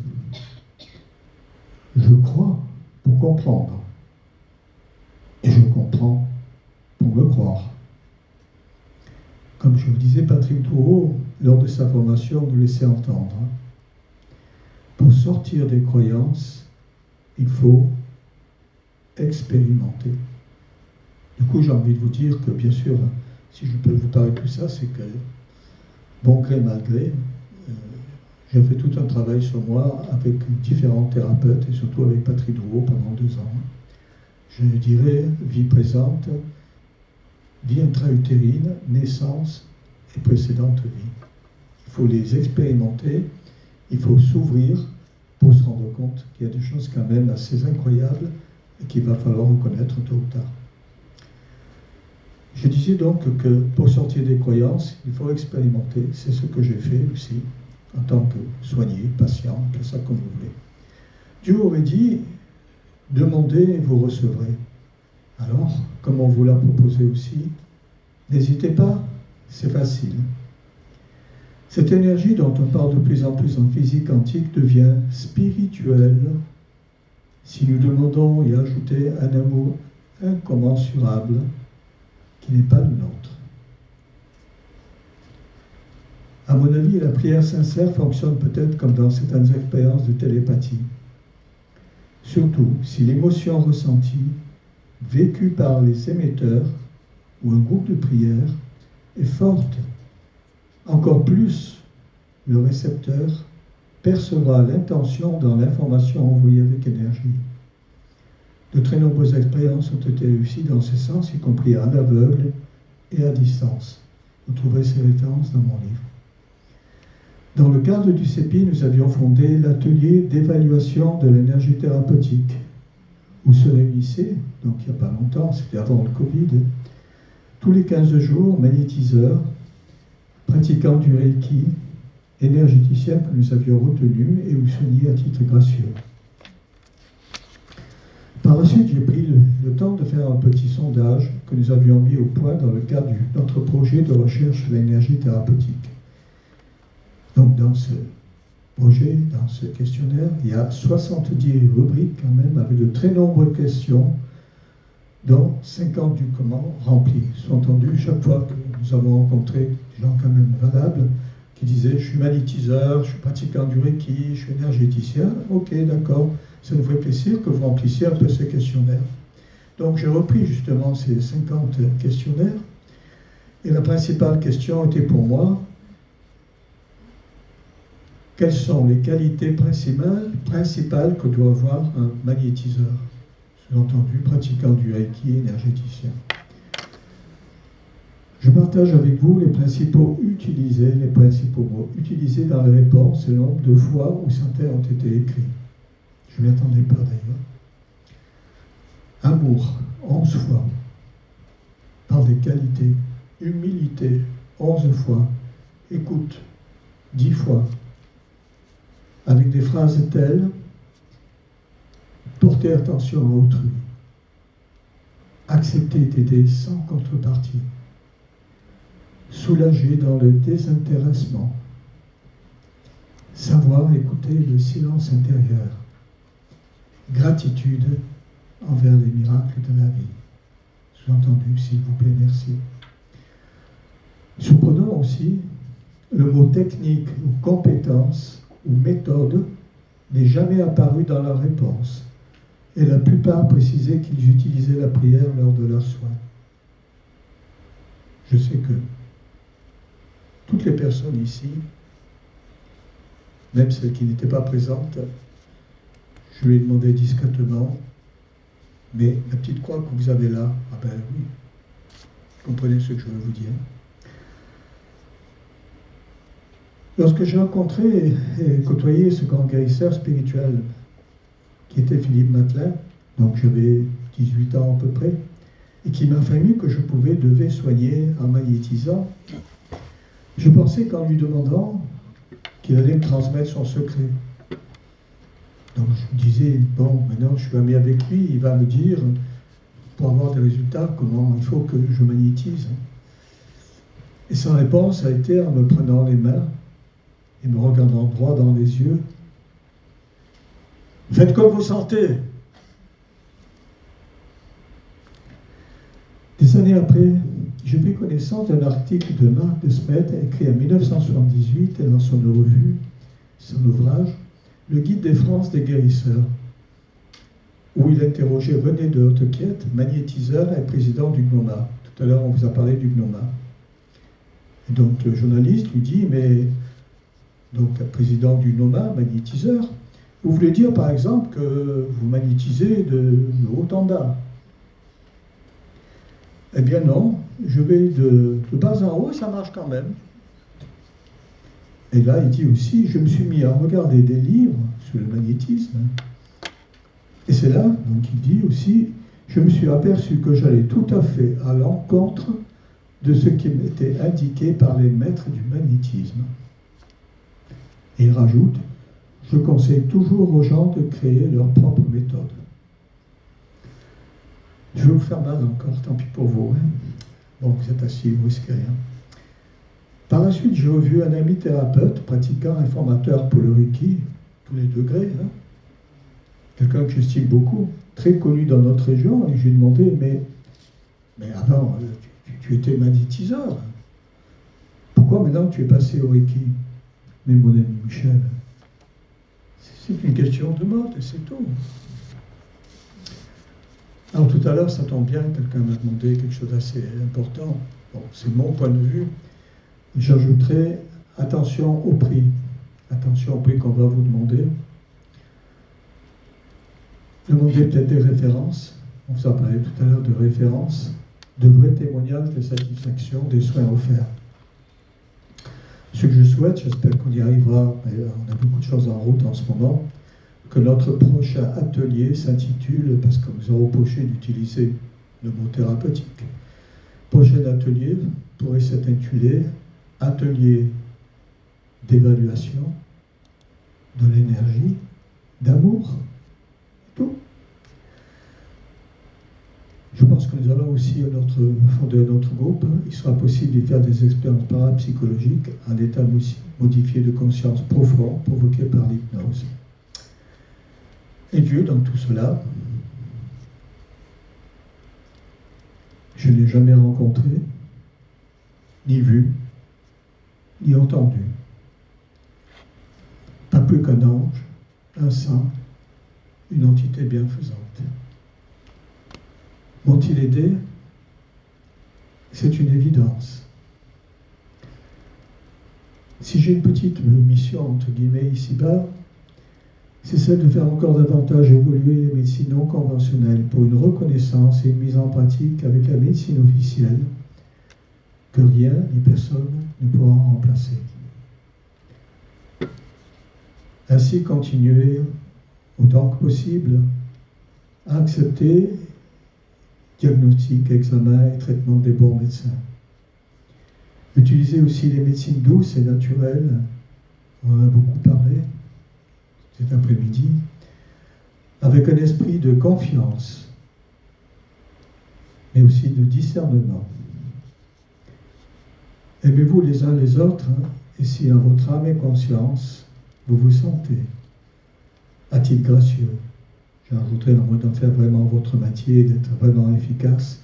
« Je crois pour comprendre, et je comprends pour me croire ». Comme je vous disais, Patrick Drouot, lors de sa formation, nous laissait entendre. Pour sortir des croyances, il faut expérimenter. Du coup, j'ai envie de vous dire que, bien sûr, si je peux vous parler de tout ça, c'est que, bon gré, mal gré, j'ai fait tout un travail sur moi avec différents thérapeutes et surtout avec Patrick Drouot pendant 2 ans. Je dirais vie présente, vie intra-utérine, naissance et précédente vie. Il faut les expérimenter, il faut s'ouvrir pour se rendre compte qu'il y a des choses quand même assez incroyables et qu'il va falloir reconnaître tôt ou tard. Je disais donc que pour sortir des croyances, il faut expérimenter. C'est ce que j'ai fait aussi, en tant que soigné, patient, appelez ça comme vous voulez. Dieu aurait dit, demandez et vous recevrez. Alors, comme on vous l'a proposé aussi, n'hésitez pas, c'est facile. Cette énergie dont on parle de plus en plus en physique quantique devient spirituelle si nous demandons y ajouter un amour incommensurable qui n'est pas le nôtre. À mon avis, la prière sincère fonctionne peut-être comme dans certaines expériences de télépathie. Surtout si l'émotion ressentie, vécue par les émetteurs ou un groupe de prière, est forte. Encore plus, le récepteur percevra l'intention dans l'information envoyée avec énergie. De très nombreuses expériences ont été réussies dans ce sens, y compris à l'aveugle et à distance. Vous trouverez ces références dans mon livre. Dans le cadre du CEPI, nous avions fondé l'atelier d'évaluation de l'énergie thérapeutique, où se réunissaient, donc il n'y a pas longtemps, c'était avant le Covid, tous les 15 jours, magnétiseurs, pratiquants du Reiki, énergéticiens que nous avions retenus et ou soignés à titre gracieux. Par la suite, j'ai pris le temps de faire un petit sondage que nous avions mis au point dans le cadre de notre projet de recherche sur l'énergie thérapeutique. Donc dans ce projet, dans ce questionnaire, il y a 70 rubriques quand même, avec de très nombreuses questions, dont 50 du comment remplis. Sous-entendu, chaque fois que nous avons rencontré des gens quand même valables, qui disaient « je suis magnétiseur, je suis pratiquant du Reiki, je suis énergéticien », ok, d'accord, ça nous fait plaisir que vous remplissiez un peu ce questionnaire. Donc j'ai repris justement ces 50 questionnaires, et la principale question était pour moi: quelles sont les qualités principales que doit avoir un magnétiseur, sous-entendu pratiquant du Reiki, énergéticien. Je partage avec vous les principaux mots utilisés dans les réponses et le nombre de fois où certains ont été écrits. Je ne m'y attendais pas d'ailleurs. Amour, 11 fois. Par des qualités. Humilité, 11 fois. Écoute, 10 fois. Avec des phrases telles: porter attention à autrui, accepter d'aider sans contrepartie, soulager dans le désintéressement, savoir écouter le silence intérieur, gratitude envers les miracles de la vie. Sous-entendu, s'il vous plaît, merci. Surprenant aussi, le mot technique ou compétence ou méthode n'est jamais apparu dans leur réponse, et la plupart précisaient qu'ils utilisaient la prière lors de leurs soins. Je sais que toutes les personnes ici, même celles qui n'étaient pas présentes, je lui ai demandé discrètement: mais la petite croix que vous avez là, ah ben oui, vous comprenez ce que je veux vous dire. Lorsque j'ai rencontré et côtoyé ce grand guérisseur spirituel qui était Philippe Matelin, donc j'avais 18 ans à peu près, et qui m'a affirmé que je devais soigner en magnétisant, je pensais qu'en lui demandant qu'il allait me transmettre son secret. Donc je me disais, bon, maintenant je suis ami avec lui, il va me dire, pour avoir des résultats, comment il faut que je magnétise. Et sa réponse a été, en me prenant les mains et me regardant droit dans les yeux: faites comme vous sentez. Des années après, j'ai pris connaissance d'un article de Marc de Smet, écrit en 1978 et dans son revue, son ouvrage Le Guide des France des guérisseurs, où il interrogeait René de Hautquiette, magnétiseur et président du GNOMA. Tout à l'heure, on vous a parlé du GNOMA. Et donc le journaliste lui dit: mais donc président du GNOMA, magnétiseur, vous voulez dire par exemple que vous magnétisez de haut en bas? Eh bien non, je vais de bas en haut et ça marche quand même. Et là, il dit aussi: je me suis mis à regarder des livres sur le magnétisme. Et c'est là, donc il dit aussi, je me suis aperçu que j'allais tout à fait à l'encontre de ce qui m'était indiqué par les maîtres du magnétisme. Et il rajoute: je conseille toujours aux gens de créer leur propre méthode. Je vais vous faire mal encore, tant pis pour vous. Hein. Bon, vous êtes assis, vous risquez rien. Par la suite, j'ai revu un ami thérapeute, pratiquant et formateur pour le Reiki, tous les degrés, hein, quelqu'un que j'estime beaucoup, très connu dans notre région, et je lui ai demandé, mais avant, tu étais magnétiseur. Pourquoi maintenant tu es passé au Reiki? Mais mon ami Michel, c'est une question de mode, et c'est tout. Alors tout à l'heure, ça tombe bien, quelqu'un m'a demandé quelque chose d'assez important. Bon, c'est mon point de vue. J'ajouterai attention au prix. Attention au prix qu'on va vous demander. Demandez peut-être des références. On vous a parlé tout à l'heure de références, de vrais témoignages de satisfaction des soins offerts. Ce que je souhaite, j'espère qu'on y arrivera, mais on a beaucoup de choses en route en ce moment, que notre prochain atelier s'intitule, parce que nous aurons reproché d'utiliser le mot thérapeutique, prochain atelier pourrait s'intituler Atelier d'évaluation de l'énergie, d'amour, tout. Je pense que nous allons aussi fonder notre groupe. Il sera possible d'y faire des expériences parapsychologiques en état modifié de conscience profond provoqué par l'hypnose. Et Dieu, dans tout cela, je ne l'ai jamais rencontré, ni vu, ni entendu. Pas plus qu'un ange, un saint, une entité bienfaisante. M'ont-ils aidé? C'est une évidence. Si j'ai une petite mission, entre guillemets, ici-bas, c'est celle de faire encore davantage évoluer les médecines non conventionnelles pour une reconnaissance et une mise en pratique avec la médecine officielle que rien ni personne ne pourra remplacer. Ainsi, continuer autant que possible à accepter diagnostic, examen et traitement des bons médecins. Utiliser aussi les médecines douces et naturelles, on en a beaucoup parlé cet après-midi, avec un esprit de confiance, mais aussi de discernement. Aimez-vous les uns les autres, et si en votre âme et conscience, vous vous sentez, à titre gracieux, j'ajouterai le mot d'en faire vraiment votre métier, d'être vraiment efficace,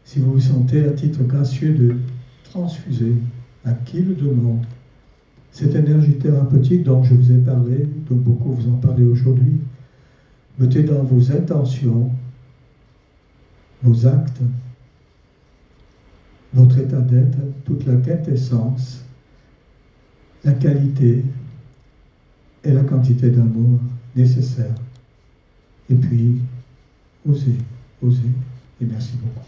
si vous vous sentez à titre gracieux de transfuser à qui le demande cette énergie thérapeutique dont je vous ai parlé, dont beaucoup vous en parlez aujourd'hui, mettez dans vos intentions, vos actes, votre état d'être, toute la quintessence, la qualité et la quantité d'amour nécessaires. Et puis, osez, et merci beaucoup.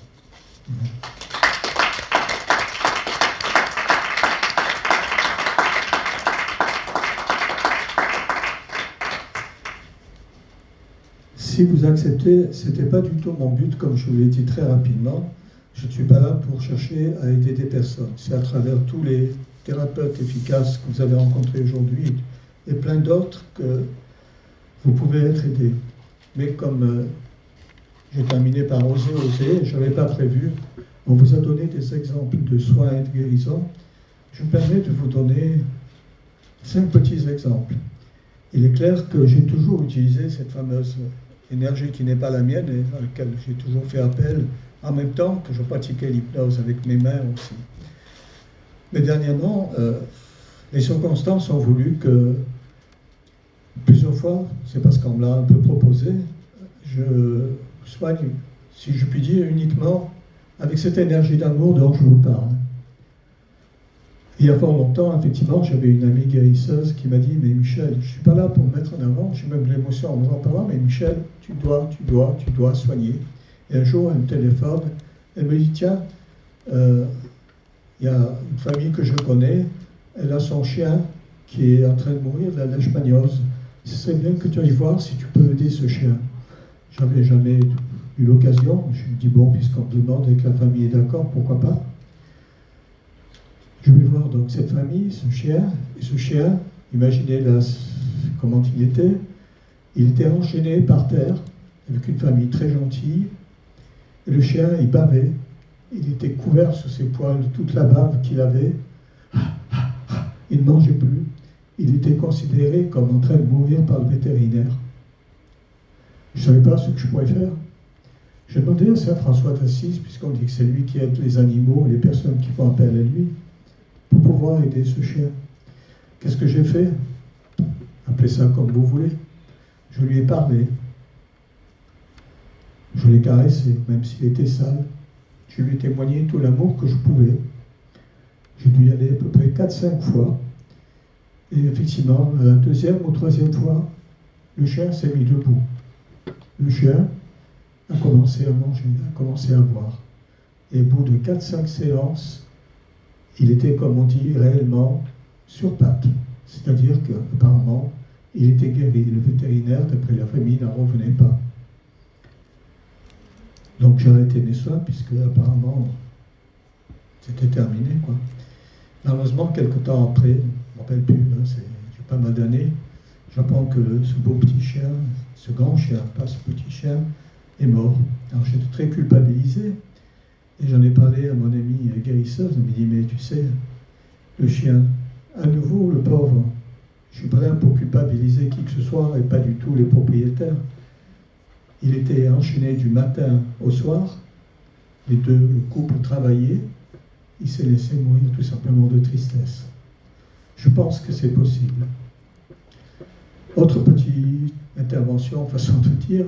Si vous acceptez, ce n'était pas du tout mon but, comme je vous l'ai dit très rapidement. Je ne suis pas là pour chercher à aider des personnes. C'est à travers tous les thérapeutes efficaces que vous avez rencontrés aujourd'hui et plein d'autres que vous pouvez être aidés. Mais comme j'ai terminé par oser, je n'avais pas prévu, on vous a donné des exemples de soins et de guérison. Je me permets de vous donner 5 petits exemples. Il est clair que j'ai toujours utilisé cette fameuse énergie qui n'est pas la mienne et à laquelle j'ai toujours fait appel en même temps que je pratiquais l'hypnose avec mes mains aussi. Mais dernièrement, les circonstances ont voulu que plusieurs fois, c'est parce qu'on me l'a un peu proposé, je soigne, si je puis dire, uniquement avec cette énergie d'amour dont je vous parle. Il y a fort longtemps, effectivement, j'avais une amie guérisseuse qui m'a dit « Mais Michel, je ne suis pas là pour me mettre en avant, j'ai même de l'émotion en vous en parlant, mais Michel, tu dois soigner. » Et un jour, elle me téléphone, elle me dit « Tiens, il y a une famille que je connais, elle a son chien qui est en train de mourir de la leishmaniose. Ce serait bien que tu ailles voir si tu peux aider ce chien. » J'avais jamais eu l'occasion. Je me dis « Bon, puisqu'on me demande et que la famille est d'accord, pourquoi pas ?» Je vais voir donc cette famille, ce chien, et ce chien, imaginez là comment il était enchaîné par terre, avec une famille très gentille, et le chien, il bavait, il était couvert sous ses poils de toute la bave qu'il avait, il ne mangeait plus, il était considéré comme en train de mourir par le vétérinaire. Je ne savais pas ce que je pourrais faire. J'ai demandé à Saint François d'Assise, puisqu'on dit que c'est lui qui aide les animaux, les personnes qui font appel à lui, pour pouvoir aider ce chien. Qu'est-ce que j'ai fait? Appelez ça comme vous voulez. Je lui ai parlé. Je l'ai caressé, même s'il était sale. Je lui ai témoigné tout l'amour que je pouvais. J'ai dû y aller à peu près 4-5 fois. Et effectivement, à la deuxième ou troisième fois, le chien s'est mis debout. Le chien a commencé à manger, a commencé à boire. Et au bout de 4-5 séances, il était, comme on dit, réellement sur pattes. C'est-à-dire qu'apparemment, il était guéri. Le vétérinaire, d'après la famille, n'en revenait pas. Donc j'ai arrêté mes soins, puisque apparemment, c'était terminé, quoi. Malheureusement, quelques temps après, je ne me rappelle plus, hein, j'ai pas mal d'années, j'apprends que ce beau petit chien, ce grand chien, pas ce petit chien, est mort. Alors j'étais très culpabilisé, et j'en ai parlé à mon amie guérisseuse, elle me dit, mais tu sais, le chien, à nouveau, le pauvre, je suis pas là pour culpabiliser qui que ce soit, et pas du tout les propriétaires. Il était enchaîné du matin au soir, les deux, le couple travaillait, il s'est laissé mourir tout simplement de tristesse. Je pense que c'est possible. Autre petite intervention, façon de dire,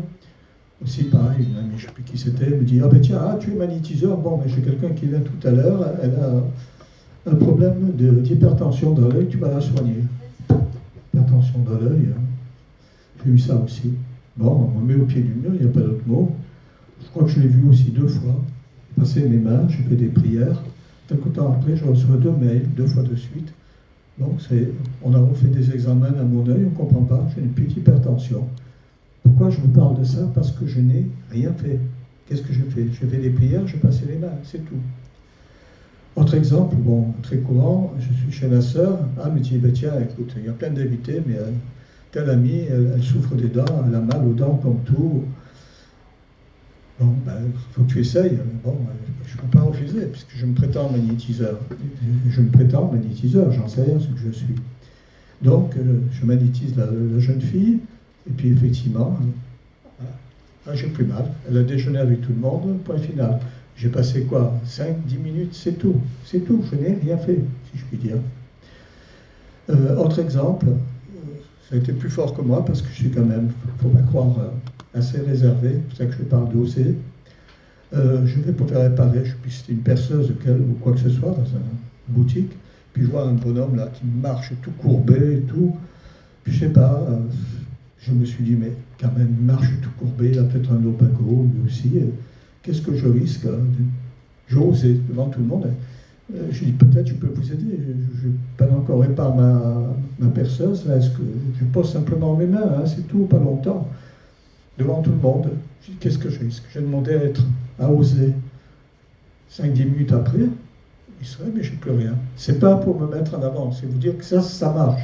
aussi pareil, une amie, je ne sais plus qui c'était, me dit, ah ben tiens, tu es magnétiseur, bon, mais j'ai quelqu'un qui vient tout à l'heure, elle a un problème d'hypertension dans l'œil, tu vas la soigner. Hypertension dans l'œil, hein. J'ai eu ça aussi. Bon, on me met au pied du mur, il n'y a pas d'autre mot. Je crois que je l'ai vu aussi 2 fois. J'ai passé mes mains, j'ai fait des prières. Quelque temps après, je reçois 2 mails, 2 fois de suite. Donc, on a refait des examens à mon œil, on ne comprend pas, j'ai une petite hypertension. Pourquoi je vous parle de ça? Parce que je n'ai rien fait. Qu'est-ce que j'ai fait? J'ai fait des prières, j'ai passé les mains, c'est tout. Autre exemple, bon, très courant, je suis chez ma sœur, elle me dit, ben tiens, écoute, il y a plein d'invités, mais telle amie, elle souffre des dents, elle a mal aux dents comme tout. Bon, ben, il faut que tu essayes. Bon, je ne peux pas refuser, puisque je me prétends magnétiseur. Je me prétends magnétiseur, j'en sais rien ce que je suis. Donc, je magnétise la jeune fille, et puis effectivement, j'ai plus mal. Elle a déjeuné avec tout le monde, point final. J'ai passé quoi? 5-10 minutes, c'est tout. C'est tout, je n'ai rien fait, si je puis dire. Autre exemple, ça a été plus fort que moi, parce que je suis quand même, il ne faut pas croire, assez réservé, c'est pour ça que je parle d'oser. Je vais pour faire réparer, je sais plus si c'était une perceuse ou quoi que ce soit, dans une boutique, puis je vois un bonhomme là qui marche tout courbé et tout, puis je sais pas, je me suis dit, mais quand même, il marche tout courbé, il a peut-être un opaco, lui aussi, qu'est-ce que je risque? J'ai osé devant tout le monde. Je dis, peut-être je peux vous aider, je n'ai pas encore réparé ma perceuse, là, est-ce que je pose simplement mes mains, hein, c'est tout, pas longtemps, devant tout le monde. Je dis, qu'est-ce que je risque? J'ai demandé à oser. 5-10 minutes après, il serait, mais je n'ai plus rien. C'est pas pour me mettre en avant, c'est vous dire que ça marche.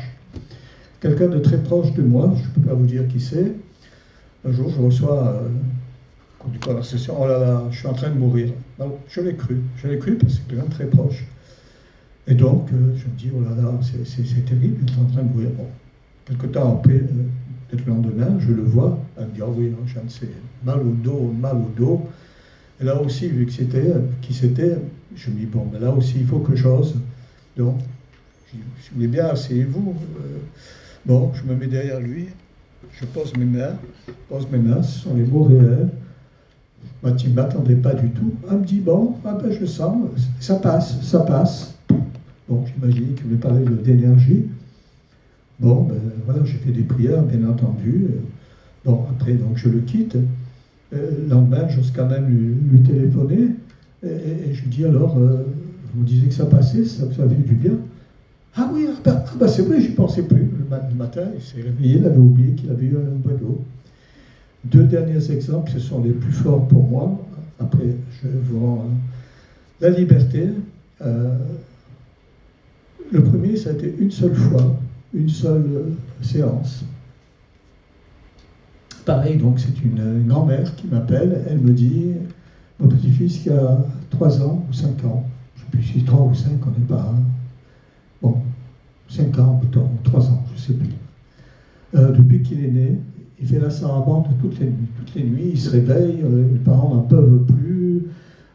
Quelqu'un de très proche de moi, je ne peux pas vous dire qui c'est, un jour je reçois une conversation, oh là là, je suis en train de mourir. Non, je l'ai cru parce que c'est quelqu'un de très proche. Et donc, je me dis, oh là là, c'est terrible, il est en train de mourir. Bon, quelque temps après, peut-être le lendemain, je le vois, elle me dit, oh oui, j'ai mal au dos. Et là aussi, vu que c'était, je me dis, bon, ben là aussi, il faut que j'ose. Donc, je dis, si vous voulez bien, asseyez-vous. Bon, je me mets derrière lui, je pose mes mains, ce sont les mots réels. Moi, tu ne m'attendais pas du tout. Elle me dit, bon, ben, je sens, ça passe. Bon, j'imagine qu'il voulait parler d'énergie. Bon, ben voilà, j'ai fait des prières, bien entendu. Bon, après, donc, je le quitte. Le lendemain, j'ose quand même lui téléphoner. Et je lui dis, alors, vous me disiez que ça passait, ça vous a fait du bien? Ah oui, c'est vrai, j'y pensais plus. Le matin, il s'est réveillé, il avait oublié qu'il avait eu un boideau. 2 derniers exemples, ce sont les plus forts pour moi. Après, je vous rends la liberté. Le premier, ça a été une seule fois, une seule séance. Pareil, donc c'est une grand-mère qui m'appelle, elle me dit, mon petit-fils qui a 3 ans ou 5 ans, je ne sais plus si 3 ou 5, on n'est pas... Bon, 5 ans, plutôt, 3 ans, je ne sais plus. Depuis qu'il est né, Il fait la sarabande toutes les nuits. Toutes les nuits, il se réveille, les parents n'en peuvent plus,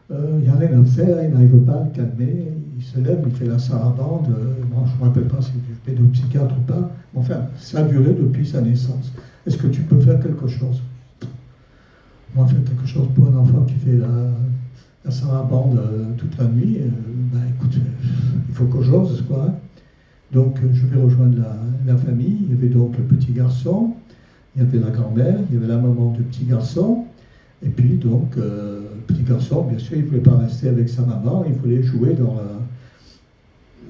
il n'y a rien à faire, il n'arrive pas à le calmer. Il se lève, il fait la sarabande. Moi, je ne me rappelle pas si c'est du pédopsychiatre ou pas. Mais enfin, ça a duré depuis sa naissance. Est-ce que tu peux faire quelque chose? Moi, faire quelque chose pour un enfant qui fait la sarabande toute la nuit, écoute, il faut que j'ose, quoi. Donc, je vais rejoindre la famille. Il y avait donc le petit garçon, il y avait la grand-mère, il y avait la maman du petit garçon. Et puis, donc, le petit garçon, bien sûr, il ne voulait pas rester avec sa maman, il voulait jouer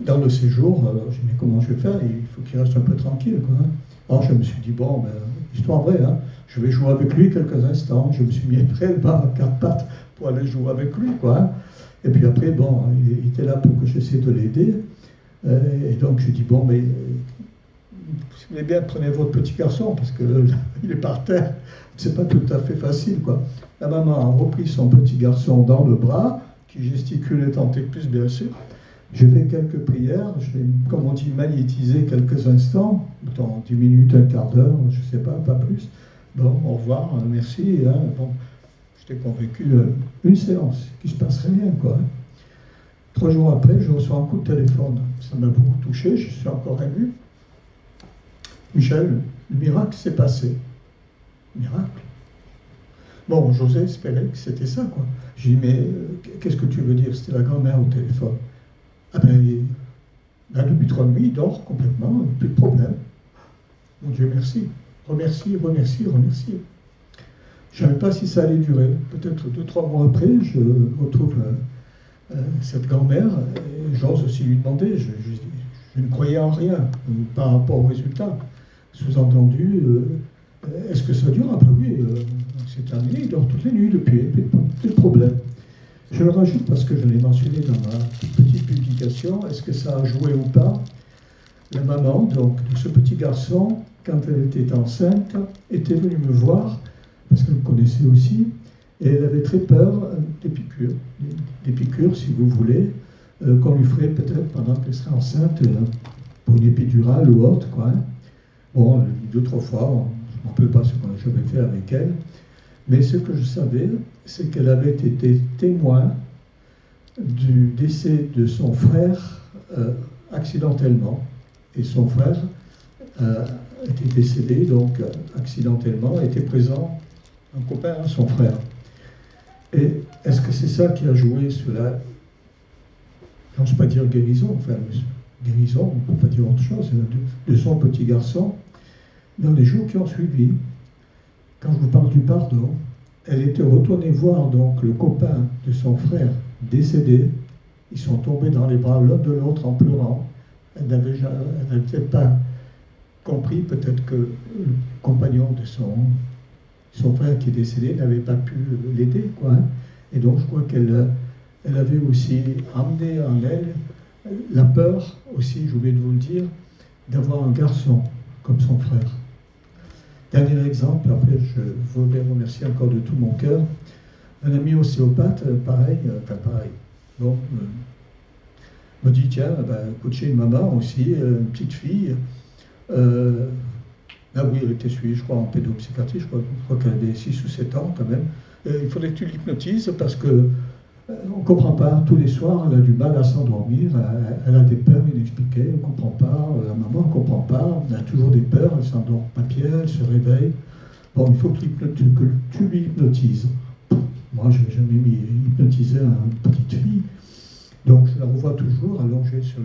dans le séjour. Alors, j'ai dit, mais comment je vais faire? Il faut qu'il reste un peu tranquille, quoi. Alors, je me suis dit, bon, histoire vraie, hein, je vais jouer avec lui quelques instants. Je me suis mis après le bas à quatre pattes pour aller jouer avec lui, quoi. Et puis après, bon, il était là pour que j'essaie de l'aider. Et donc, je dis, bon, mais si vous voulez bien, prenez votre petit garçon, parce qu'il est par terre. C'est pas tout à fait facile, quoi. La maman a repris son petit garçon dans le bras, qui gesticule et tentait plus, bien sûr. J'ai fait quelques prières, je l'ai, comme on dit, magnétisé quelques instants, dans 10 minutes, un quart d'heure, je sais pas plus. Bon, au revoir, merci. Hein. Bon, j'étais convaincu, une séance, qu'il ne se passe rien, quoi. 3 jours après, je reçois un coup de téléphone. Ça m'a beaucoup touché, je suis encore ému. Michel, le miracle s'est passé. Miracle. Bon, j'osais espérer que c'était ça, quoi. J'ai dit, mais qu'est-ce que tu veux dire? C'était la grand-mère au téléphone. Ah ben, là, depuis 3 nuits, il dort complètement, plus de problème. Mon Dieu, merci. Remercie. Je ne savais pas si ça allait durer. Peut-être 2-3 mois après, je retrouve cette grand-mère, et j'ose aussi lui demander, je ne croyais en rien par rapport au résultat. Sous-entendu, est-ce que ça dure? Ah ben oui, c'est terminé, il dort toutes les nuits depuis, plus de problème. Je le rajoute parce que je l'ai mentionné dans ma petite publication. Est-ce que ça a joué ou pas? La maman, donc, de ce petit garçon, quand elle était enceinte, était venue me voir, parce qu'elle me connaissait aussi, et elle avait très peur des piqûres, si vous voulez, qu'on lui ferait peut-être pendant qu'elle serait enceinte, pour une épidurale ou autre, quoi. Bon, 2-3 fois, je ne me rappelle pas ce que j'avais fait avec elle, mais ce que je savais, c'est qu'elle avait été témoin du décès de son frère accidentellement. Et son frère était décédé, donc accidentellement, était présent, un copain à son frère. Et est-ce que c'est ça qui a joué sur la, j'ose pas dire guérison, enfin guérison, on ne peut pas dire autre chose, de son petit garçon, dans les jours qui ont suivi? Quand je vous parle du pardon, elle était retournée voir donc le copain de son frère décédé. Ils sont tombés dans les bras l'un de l'autre en pleurant. Elle n'avait peut-être pas compris, peut-être que le compagnon de son frère qui est décédé n'avait pas pu l'aider, quoi. Et donc je crois qu'elle avait aussi amené en elle la peur, aussi, j'ai oublié de vous le dire, d'avoir un garçon comme son frère. Dernier exemple, après je voudrais remercier encore de tout mon cœur, un ami ostéopathe, pareil, bon, me dit, tiens, écoute, j'ai une maman aussi, une petite fille, ah oui, elle était suivie, je crois, en pédopsychiatrie, je crois qu'elle avait 6 ou 7 ans quand même. Il faudrait que tu l'hypnotises parce que on ne comprend pas. Tous les soirs, elle a du mal à s'endormir, elle a des peurs inexpliquées, elle ne comprend pas, la maman ne comprend pas, elle a toujours des peurs, elle s'endort pas bien, elle se réveille. Bon, il faut que tu lui hypnotises. Moi, je n'ai jamais hypnotisé une petite fille, donc je la revois toujours allongée sur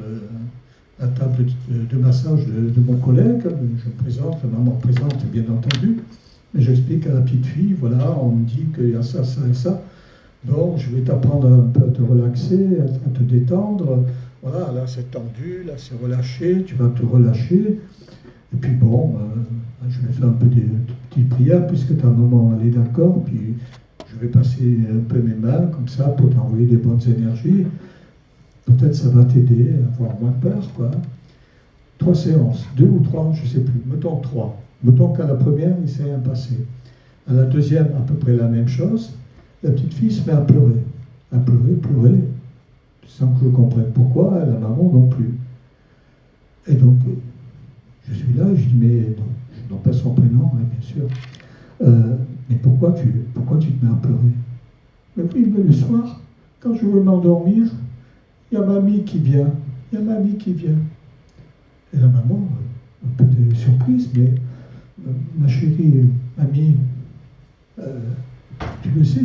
la table de massage de mon collègue. Je me présente, la maman présente bien entendu, mais j'explique à la petite fille, voilà, on me dit qu'il y a ça, ça et ça. Bon, je vais t'apprendre un peu à te relaxer, à te détendre. Voilà, là c'est tendu, là c'est relâché, tu vas te relâcher. Et puis bon, je vais faire un peu des petites prières, puisque ta maman elle est d'accord, puis je vais passer un peu mes mains comme ça pour t'envoyer des bonnes énergies. Peut-être ça va t'aider à avoir moins peur, quoi. 3 séances, 2 ou 3, je ne sais plus, mettons 3. Mettons qu'à la première, il s'est rien passé. À la deuxième, à peu près la même chose. La petite fille se met à pleurer, sans que je comprenne pourquoi, la maman non plus. Et donc, je suis là, je dis, mais non, non pas son prénom, hein, bien sûr. Mais pourquoi tu te mets à pleurer? Mais oui, mais le soir, quand je veux m'endormir, il y a mamie qui vient. Il y a mamie qui vient. Et la maman, un peu surprise, mais ma chérie, mamie, tu le sais,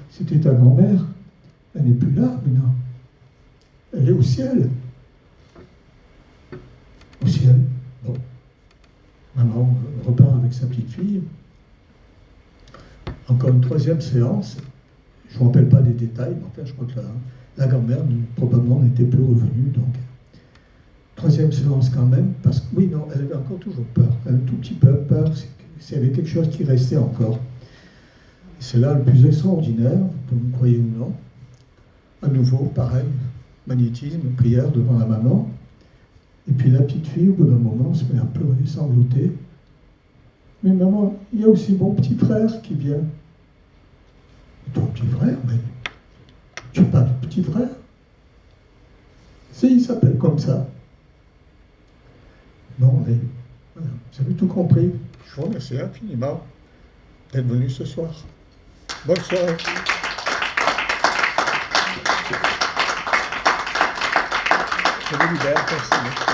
c'était ta grand-mère. Elle n'est plus là maintenant. Elle est au ciel. Au ciel. Bon. Maman repart avec sa petite fille. Encore une troisième séance. Je ne me rappelle pas les détails, mais enfin, je crois que la grand-mère probablement n'était plus revenue. Donc, troisième séance quand même, parce que oui, non, elle avait encore toujours peur. Elle avait un tout petit peu peur, s'il y avait quelque chose qui restait encore. Et c'est là le plus extraordinaire, vous me croyez ou non. À nouveau, pareil, magnétisme, prière devant la maman. Et puis la petite fille, au bout d'un moment, se met à pleurer, sangloter. Mais maman, il y a aussi mon petit frère qui vient. Ton petit frère, mais tu n'as pas de petit frère? Si, il s'appelle comme ça. Bon, mais voilà, vous avez tout compris. Je vous remercie infiniment d'être venu ce soir. Bonne soirée. Je vous libère, merci.